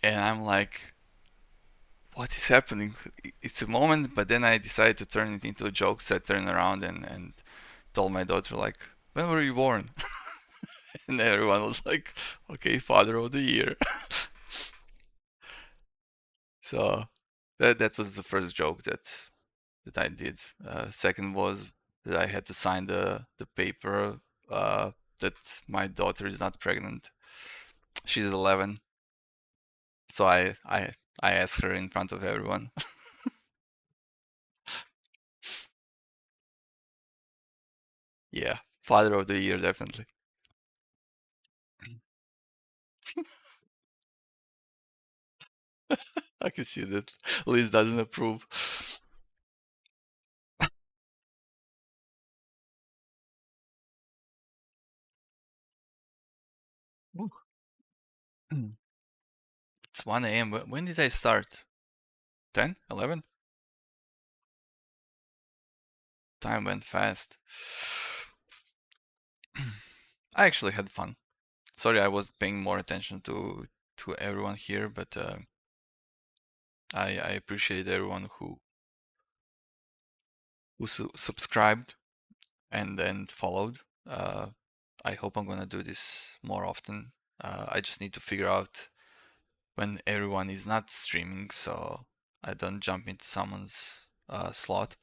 and I'm like, what is happening? It's a moment, but then I decided to turn it into a joke. So I turned around and told my daughter like, when were you born? And everyone was like, okay, father of the year. So that was the first joke that I did. Second was that I had to sign the paper that my daughter is not pregnant. She's 11, so I asked her in front of everyone. Yeah, father of the year definitely. I can see that Liz doesn't approve. Ooh. It's 1 a.m. When did I start? 10? 11? Time went fast. I actually had fun. Sorry, I was paying more attention to everyone here, but I appreciate everyone who subscribed and then followed. Uh, I hope I'm gonna do this more often. I just need to figure out when everyone is not streaming, so I don't jump into someone's slot.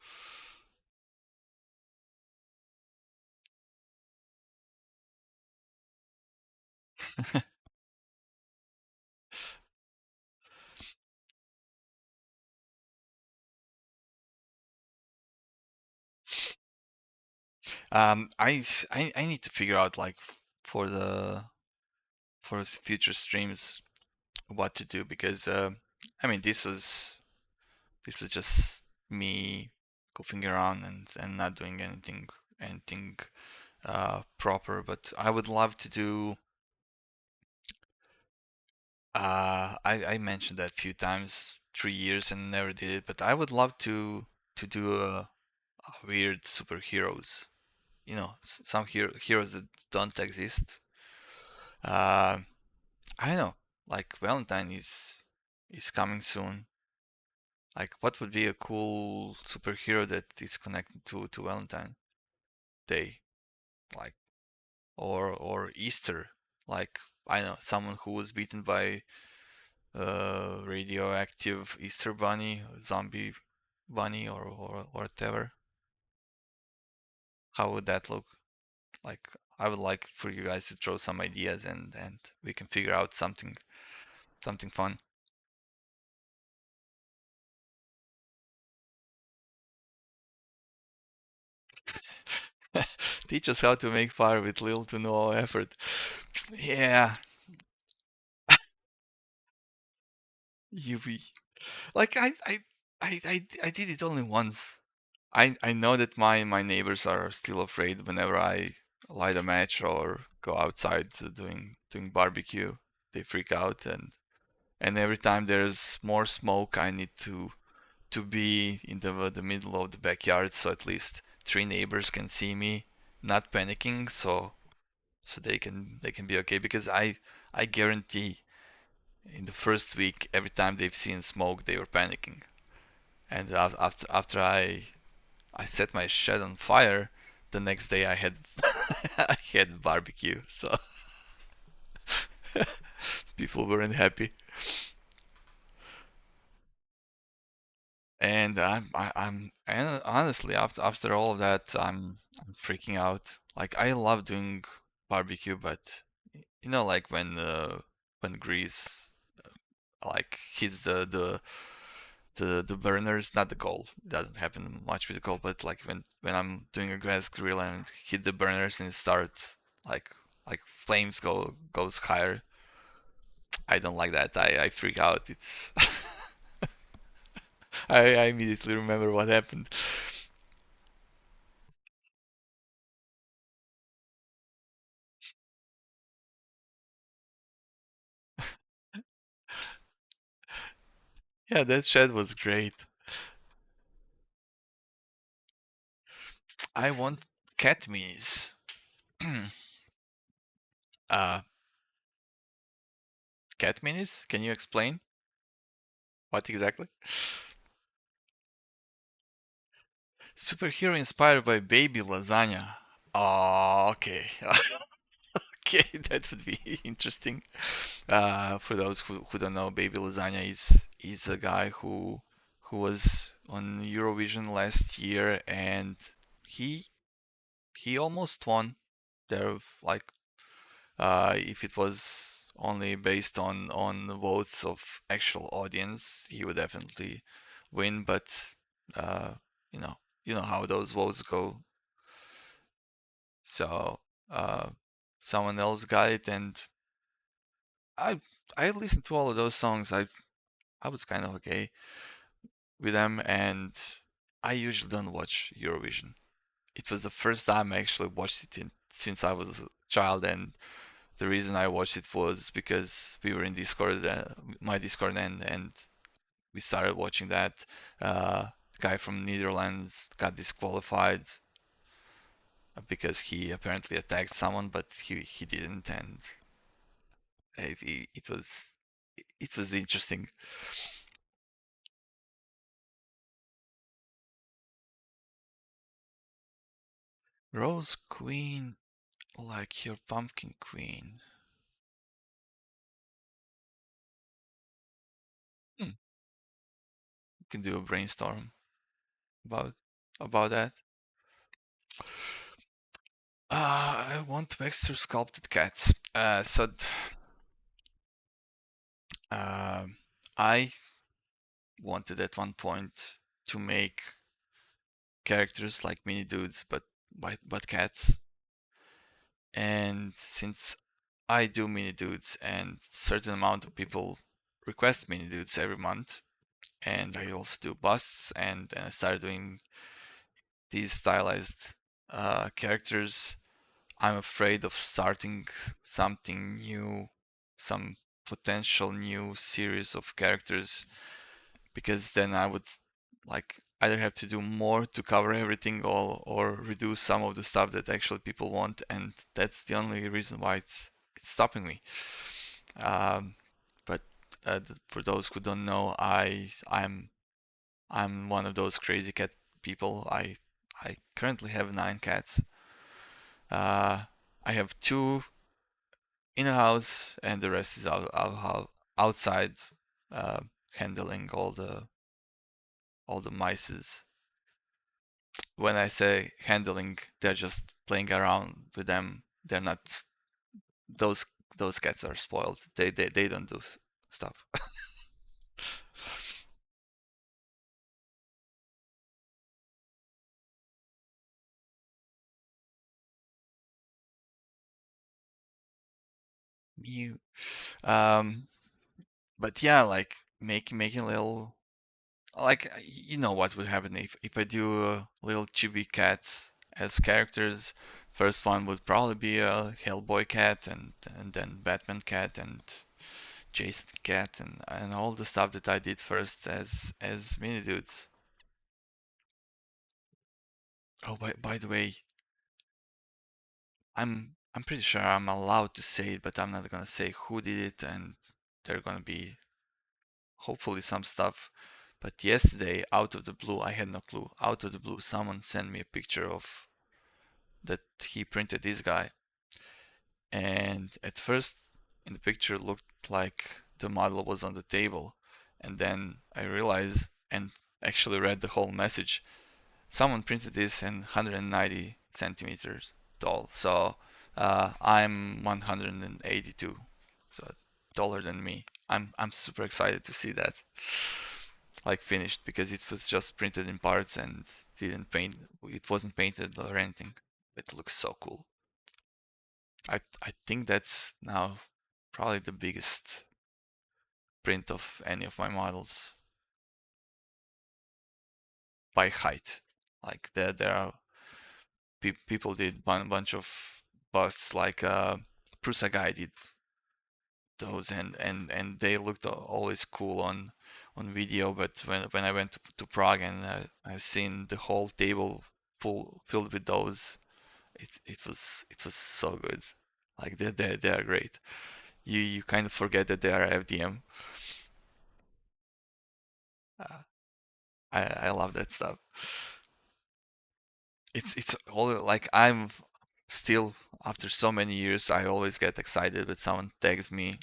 I need to figure out like for the for future streams what to do because I mean this was just me goofing around and not doing anything proper. But I would love to do. I mentioned that a few times, 3 years and never did it. But I would love to do a weird superheroes. You know, some heroes that don't exist. Uh, I don't know. Like Valentine is coming soon. Like, what would be a cool superhero that is connected to Valentine Day? Like, or Easter. Like, I don't know, someone who was beaten by radioactive Easter bunny, zombie bunny, or whatever. How would that look? Like, I would like for you guys to throw some ideas and we can figure out something fun. Teach us how to make fire with little to no effort. Yeah, you like I did it only once. I know that my neighbors are still afraid whenever I light a match or go outside to doing barbecue. They freak out and every time there's more smoke, I need to be in the middle of the backyard so at least three neighbors can see me, not panicking, so they can be okay because I guarantee in the first week every time they've seen smoke they were panicking. And after I set my shed on fire. The next day I had I had barbecue, so people weren't happy. And and honestly after all of that I'm freaking out. Like I love doing barbecue, but you know like when grease like hits the burners, not the coal. It doesn't happen much with the coal, but like when I'm doing a gas grill and hit the burners and it starts like like flames goes higher. I don't like that. I freak out. It's I immediately remember what happened. Yeah, that shed was great. I want cat minis. uh, cat minis? Can you explain what exactly? Superhero inspired by baby lasagna. Oh, okay. Okay, that would be interesting. For those who don't know, Baby Lasagna is a guy who was on Eurovision last year and he he almost won. There, like, if it was only based on the votes of actual audience, he would definitely win. But uh, you know, you know how those votes go. So someone else got it, and I I listened to all of those songs. I was kind of okay with them, and I usually don't watch Eurovision. It was the first time I actually watched it since I was a child, and the reason I watched it was because we were in Discord, my Discord, and we started watching that. Guy from Netherlands got disqualified because he apparently attacked someone, but he didn't, and it was interesting. Rose Queen, like your Pumpkin Queen. Hmm. You can do a brainstorm about that. I want Vexor sculpted cats. I wanted at one point to make characters like mini dudes, but cats. And since I do mini dudes, and certain amount of people request mini dudes every month, and I also do busts, and I started doing these stylized characters. I'm afraid of starting something new, some potential new series of characters, because then I would like either have to do more to cover everything, or reduce some of the stuff that actually people want, and that's the only reason why it's stopping me. Um, but for those who don't know, I'm one of those crazy cat people. I currently have 9 cats. Uh, I have 2 in a house, and the rest is outside, uh, handling all the mices. When I say handling, they're just playing around with them. They're not those those cats are spoiled. They don't do stuff. Mew. Um, but yeah, like making little, like you know what would happen if I do little chibi cats as characters. First one would probably be a Hellboy cat, and then Batman cat, and Jason cat, and all the stuff that I did first as mini dudes. Oh, by the way, I'm pretty sure I'm allowed to say it, but I'm not gonna say who did it, and there gonna be hopefully some stuff. But yesterday, out of the blue, I had no clue. Out of the blue, someone sent me a picture of that he printed this guy, and at first, in the picture, looked like the model was on the table, and then I realized and actually read the whole message. Someone printed this in 190 centimeters tall, so I'm 182, so taller than me. I'm super excited to see that like finished, because it was just printed in parts and didn't paint. It wasn't painted or anything. It looks so cool. I think that's now probably the biggest print of any of my models by height. Like there are people did a bunch of busts, like Prusa guy did those, and they looked always cool on video. But when I went to Prague, and I seen the whole table filled with those, it was so good. Like they are great. You kind of forget that they are FDM. Uh, I love that stuff. It's all like I'm still, after so many years, I always get excited when someone tags me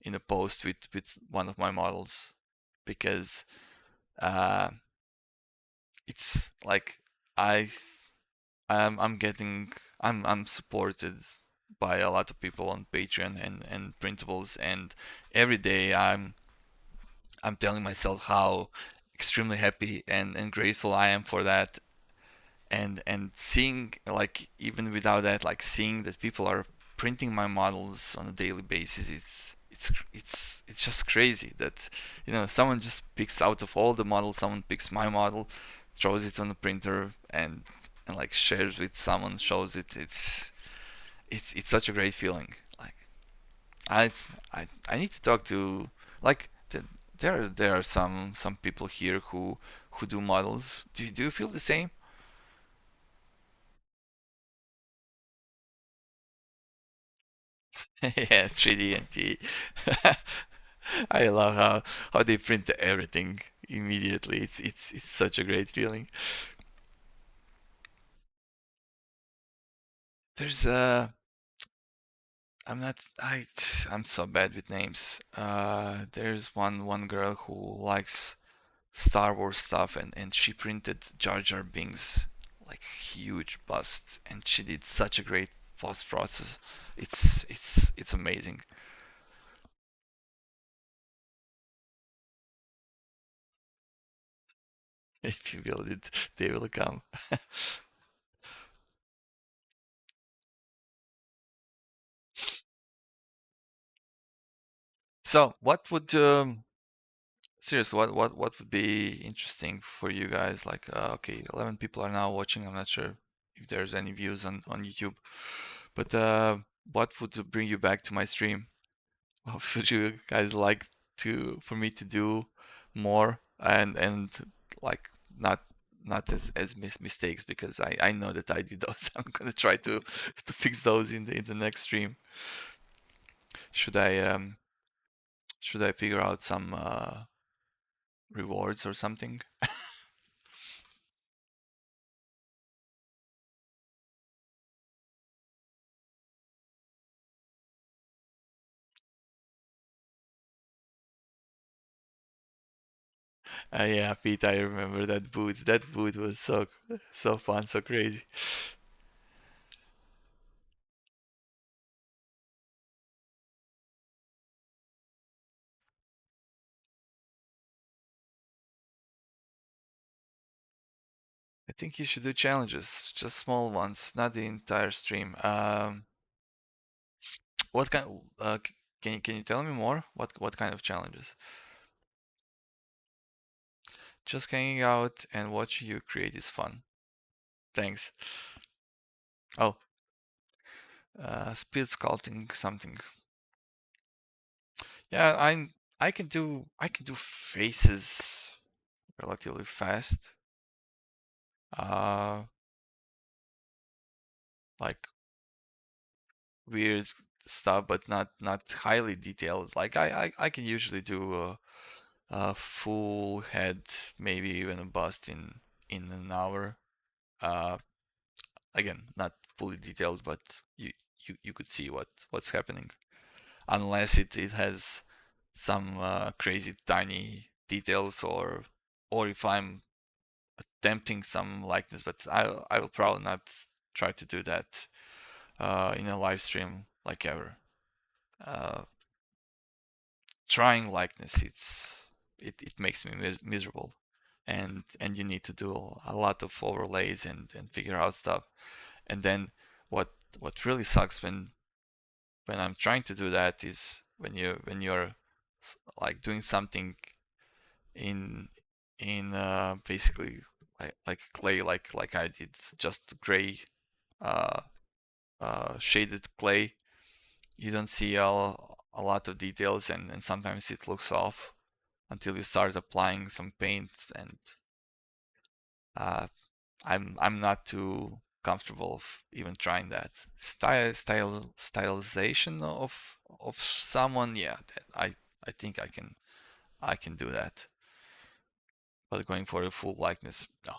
in a post with one of my models, because uh, it's like I I'm getting I'm supported by a lot of people on Patreon and printables, and every day I'm telling myself how extremely happy and grateful I am for that, and seeing, like, even without that, like seeing that people are printing my models on a daily basis, it's just crazy that, someone just picks out of all the models, someone picks my model, throws it on the printer, and like shares with someone, shows it. It's such a great feeling. Like, I I need to talk to like there are some people here who do models. Do you feel the same? Yeah, 3D and T. I love how they print everything immediately. It's such a great feeling. There's I'm not I'm so bad with names. There's one girl who likes Star Wars stuff, and she printed Jar Jar Binks like huge bust, and she did such a great post process. It's amazing. If you build it, they will come. So, what would seriously, what would be interesting for you guys? Like, okay, 11 people are now watching. I'm not sure if there's any views on YouTube, but what would bring you back to my stream? What would you guys like to for me to do more and like not not as mistakes because I know that I did those. I'm gonna try to fix those in the next stream. Should I should I figure out some rewards or something? Yeah, Pete, I remember that booth. That booth was so fun, so crazy. I think you should do challenges, just small ones, not the entire stream. What kind? Can you tell me more? What kind of challenges? Just hanging out and watching you create is fun. Thanks. Oh, speed sculpting something. Yeah, I can do faces relatively fast. Uh, like weird stuff, but not highly detailed. Like I can usually do a full head, maybe even a bust in an hour. Uh, Again, not fully detailed, but you could see what's happening. Unless it has some crazy tiny details or if I'm attempting some likeness, but I will probably not try to do that in a live stream like ever. Uh, Trying likeness, it makes me miserable, and you need to do a lot of overlays and figure out stuff. And then what what really sucks when I'm trying to do that is when you're like doing something in basically like clay like I did, just gray uh, shaded clay. You don't see a lot of details, and sometimes it looks off until you start applying some paint, and uh, I'm not too comfortable of even trying that. Stylization of someone, yeah, that I think I can do that. But going for a full likeness, no.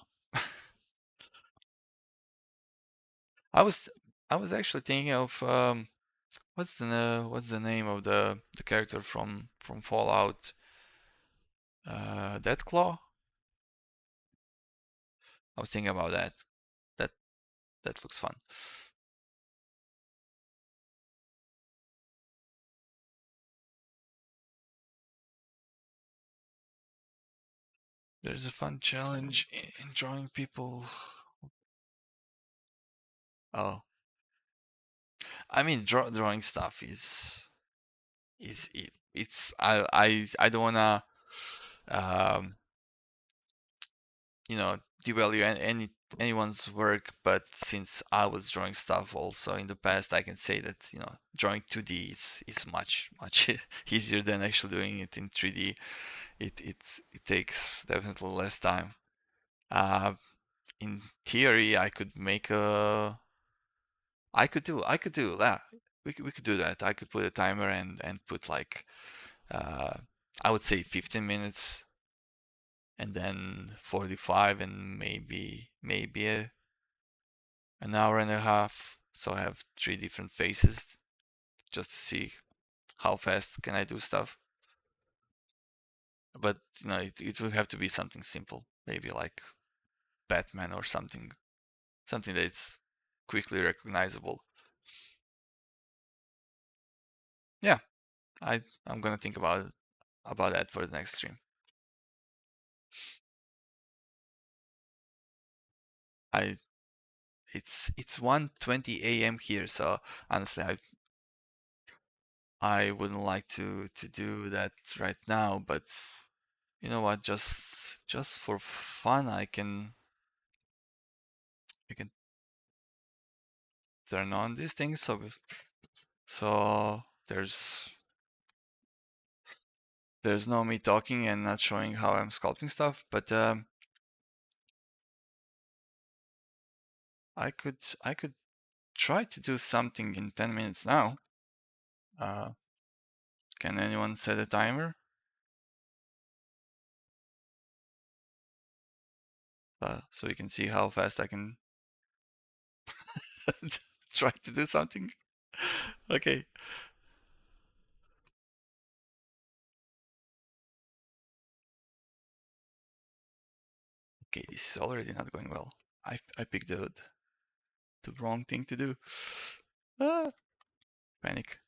I was I was actually thinking of what's the name of the character from Fallout? Deathclaw. I was thinking about that. That that looks fun. There's a fun challenge in drawing people. Oh, I mean, drawing stuff it's I don't wanna um, devalue any anyone's work, but since I was drawing stuff also in the past, I can say that drawing 2D is much easier than actually doing it in 3D. It takes definitely less time. Uh, in theory, I could do that. We could do that. I could put a timer and put like uh, I would say 15 minutes and then 45 and maybe an hour and a half. So I have three different phases just to see how fast can I do stuff. But it would have to be something simple, maybe like Batman or something that's quickly recognizable. Yeah, I'm gonna think about that for the next stream. I it's 1:20 a.m. here, so honestly, I wouldn't like to do that right now. But you know what? Just for fun, I can turn on these things. So there's no me talking and not showing how I'm sculpting stuff. But I could try to do something in 10 minutes now. Uh, can anyone set a timer? So you can see how fast I can try to do something. Okay. Okay, this is already not going well. I picked the wrong thing to do. Ah, panic.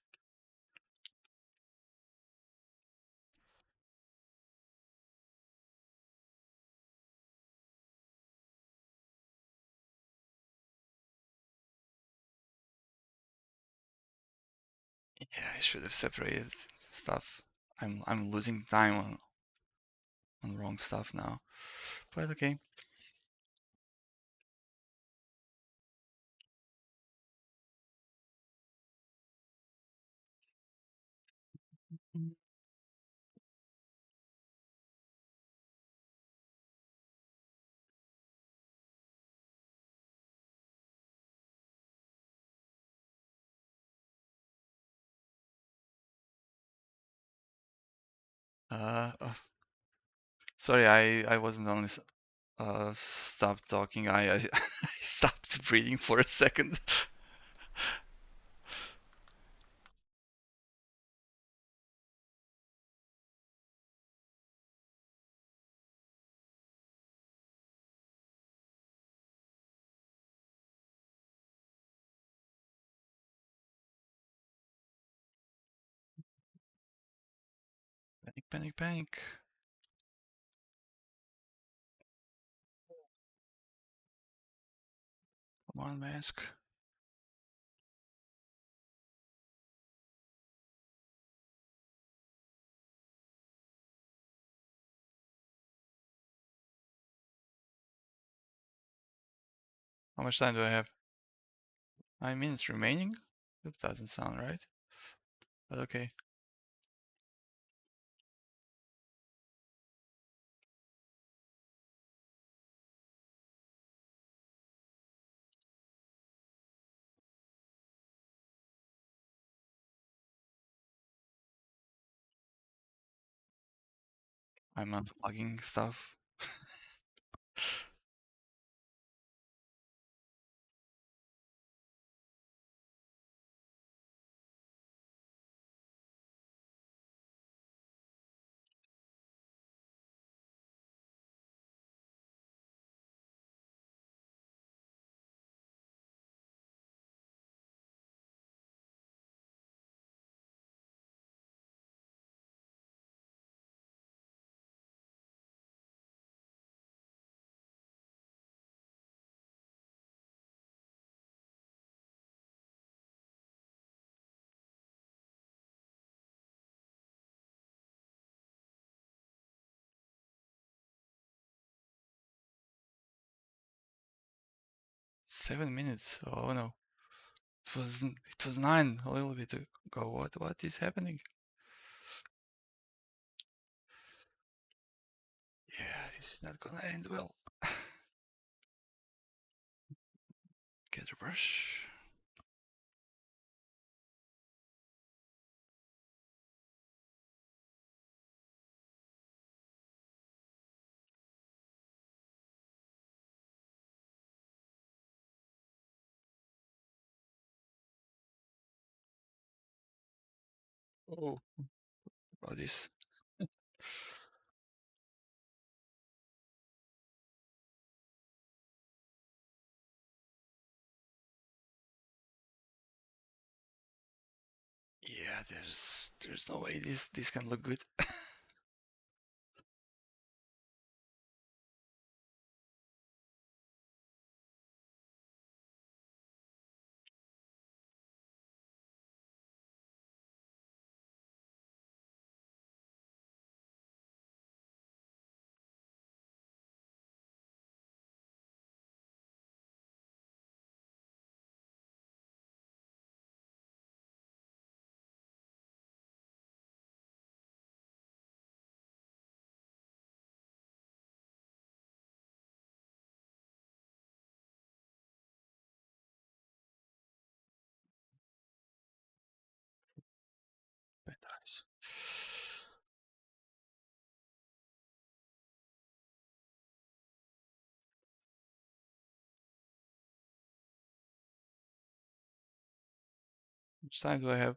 Yeah, I should have separated stuff. I'm losing time on wrong stuff now. But okay. Oh, sorry, I wasn't only stopped talking. I stopped breathing for a second. Panic, panic, panic. Come on, mask. How much time do I have? 9 minutes remaining? That doesn't sound right. But okay. I'm unplugging stuff. 7 minutes. Oh no. It was 9 a little bit ago. What is happening? Yeah, this is not gonna end well. Get a brush. Oh, about this. Yeah, there's no way this can look good. 5 times. How much time do I have?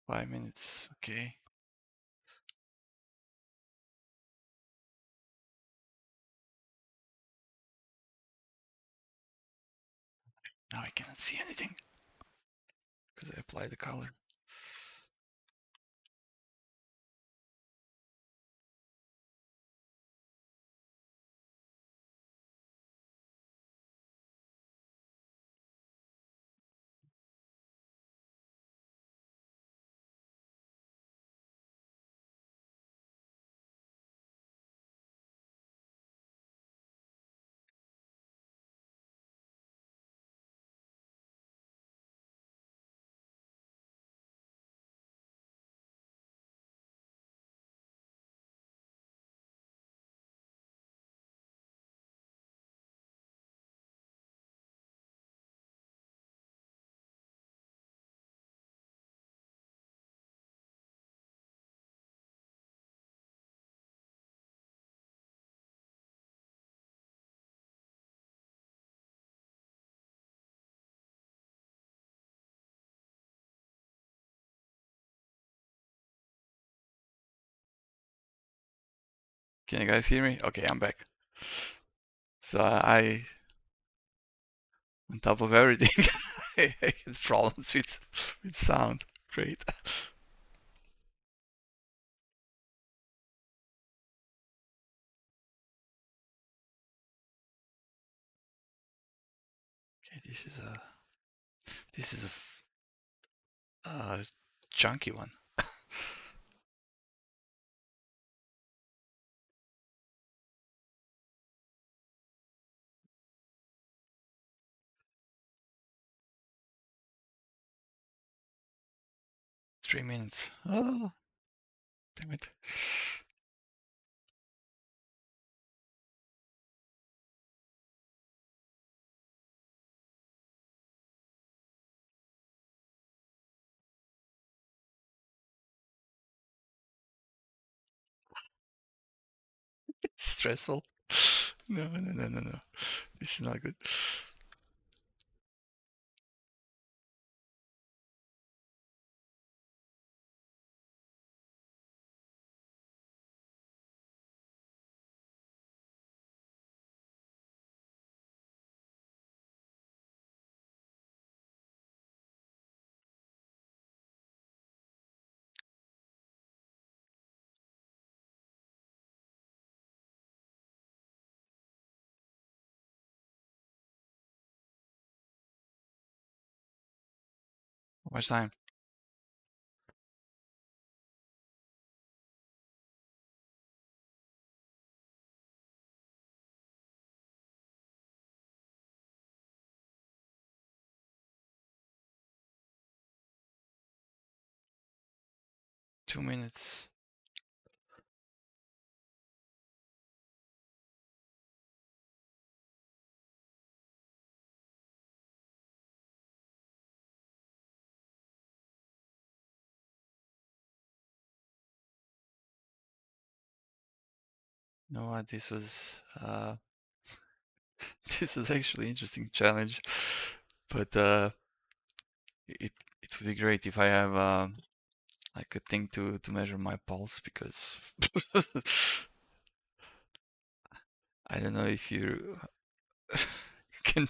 5 minutes. Okay. Now I cannot see anything because I applied the color. Can you guys hear me? Okay, I'm back. So I on top of everything, I had problems with sound. Great. Okay, this is a chunky one. 3 minutes. Oh, damn it. Stressful. No, no, no, no, no. This is not good. How much time? Two minutes. You know what? This was this was actually interesting challenge, but it it would be great if I have like a thing to measure my pulse because I don't know if you can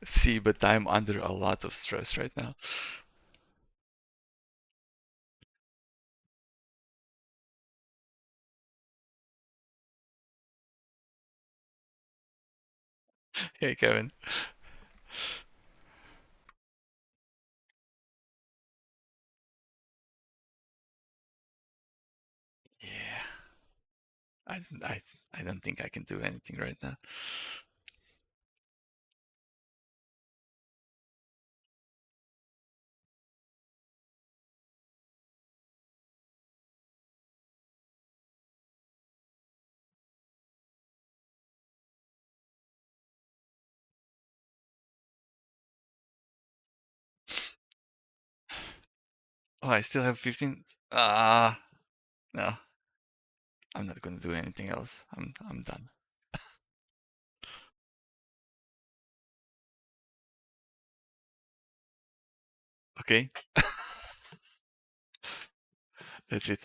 see, but I'm under a lot of stress right now. Hey, Kevin. Yeah, I, I, I don't think I can do anything right now. Oh, I still have 15. Ah, no, I'm not gonna do anything else. I'm done. Okay, that's it.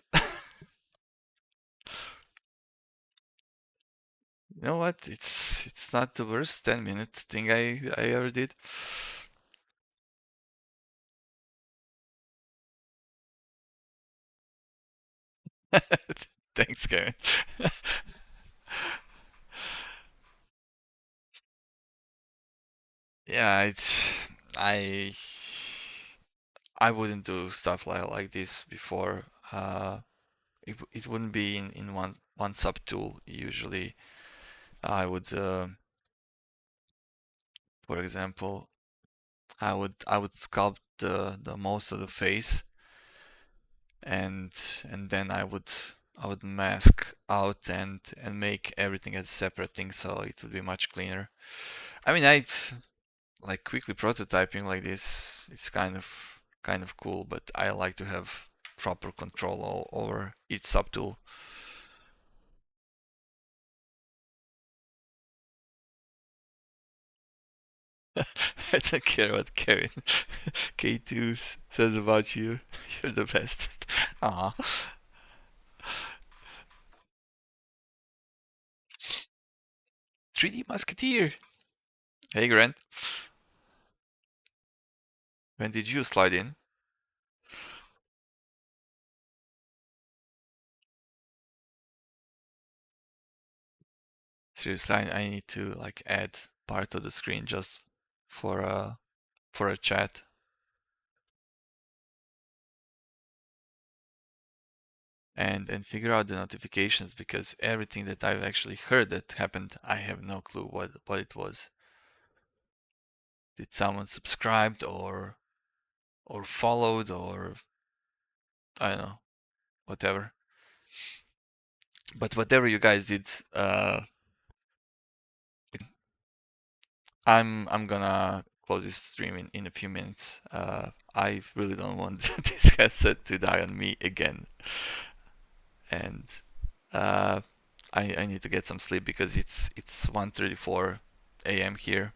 You know what? It's not the worst 10-minute thing I ever did. Thanks, Kevin. Yeah, it's I I wouldn't do stuff like this before. It wouldn't be in one subtool. Usually, I would, for example, I would sculpt the most of the face, and then I would mask out and make everything as a separate thing, so it would be much cleaner. I mean, I like quickly prototyping like this. It's kind of cool, but I like to have proper control over each subtool. I don't care what Kevin K2 says about you. You're the best. Aw. 3D Musketeer. Hey, Grant. When did you slide in? Seriously, I need to like add part of the screen just for a chat and figure out the notifications because everything that I've actually heard that happened, I have no clue what it was. Did someone subscribed or followed or I don't know, whatever. But whatever you guys did, I'm gonna close this stream in a few minutes. I really don't want this headset to die on me again, and uh, I need to get some sleep because it's 1:34 a.m. here.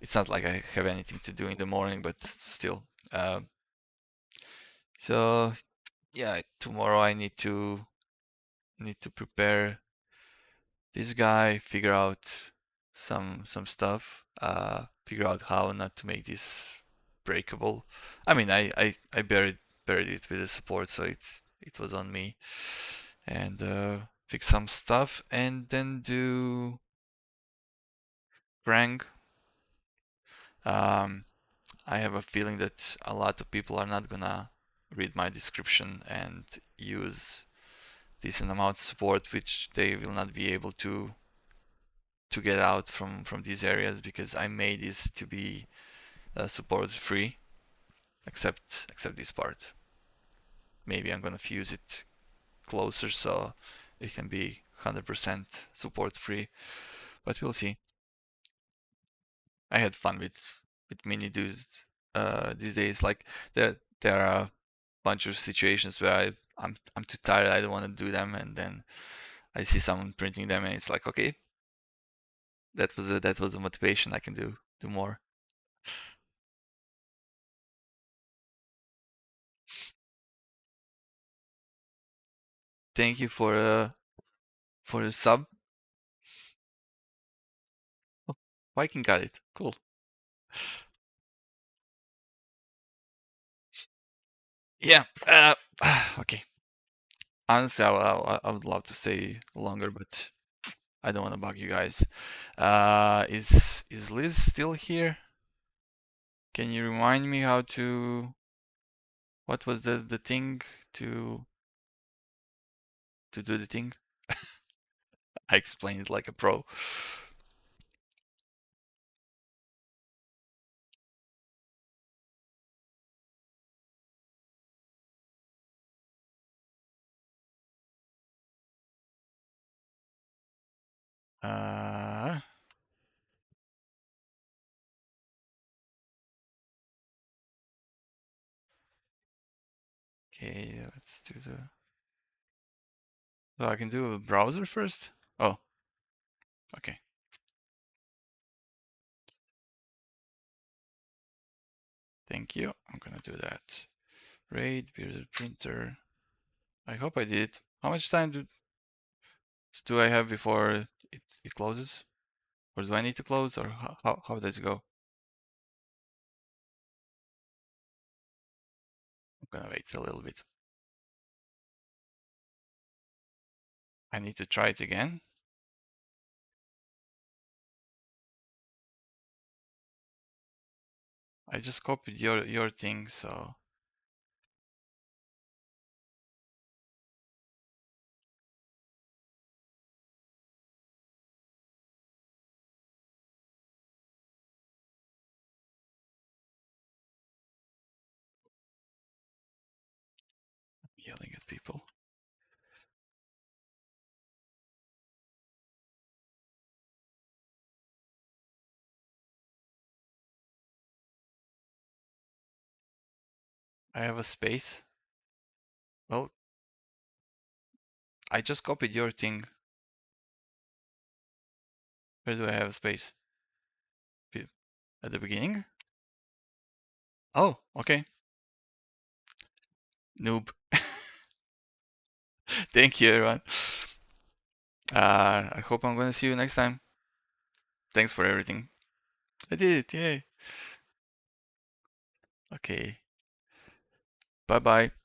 It's not like I have anything to do in the morning, but still. Uh, so yeah, tomorrow I need to prepare this guy, figure out some stuff, figure out how not to make this breakable. I mean, I buried it with the support, so it was on me, and fix some stuff, and then do Krang. Um, I have a feeling that a lot of people are not gonna read my description and use decent amount of support, which they will not be able to get out from these areas because I made this to be support free, except this part. Maybe I'm gonna fuse it closer so it can be 100% support free, but we'll see. I had fun with mini dudes these days. Like there are a bunch of situations where I'm too tired, I don't want to do them, and then I see someone printing them, and it's like, okay, that was a motivation. I can do more. Thank you for the sub. Oh, Viking got it. Cool. Yeah. Okay. Honestly, I would love to stay longer, but I don't want to bug you guys. Is Liz still here? Can you remind me how to? What was the thing to to do the thing? I explained it like a pro. Uh, okay, let's do the. So I can do a browser first. Oh, okay. Thank you. I'm gonna do that. RAID, bearded printer. I hope I did. How much time do I have before it closes? Or do I need to close, or how does it go? I'm gonna wait a little bit. I need to try it again. I just copied your thing, so I'm yelling at people. I have a space. Well, I just copied your thing. Where do I have a space? At the beginning? Oh, okay. Noob. Thank you, everyone. I hope I'm gonna see you next time. Thanks for everything. I did it, yay. Okay. Bye bye.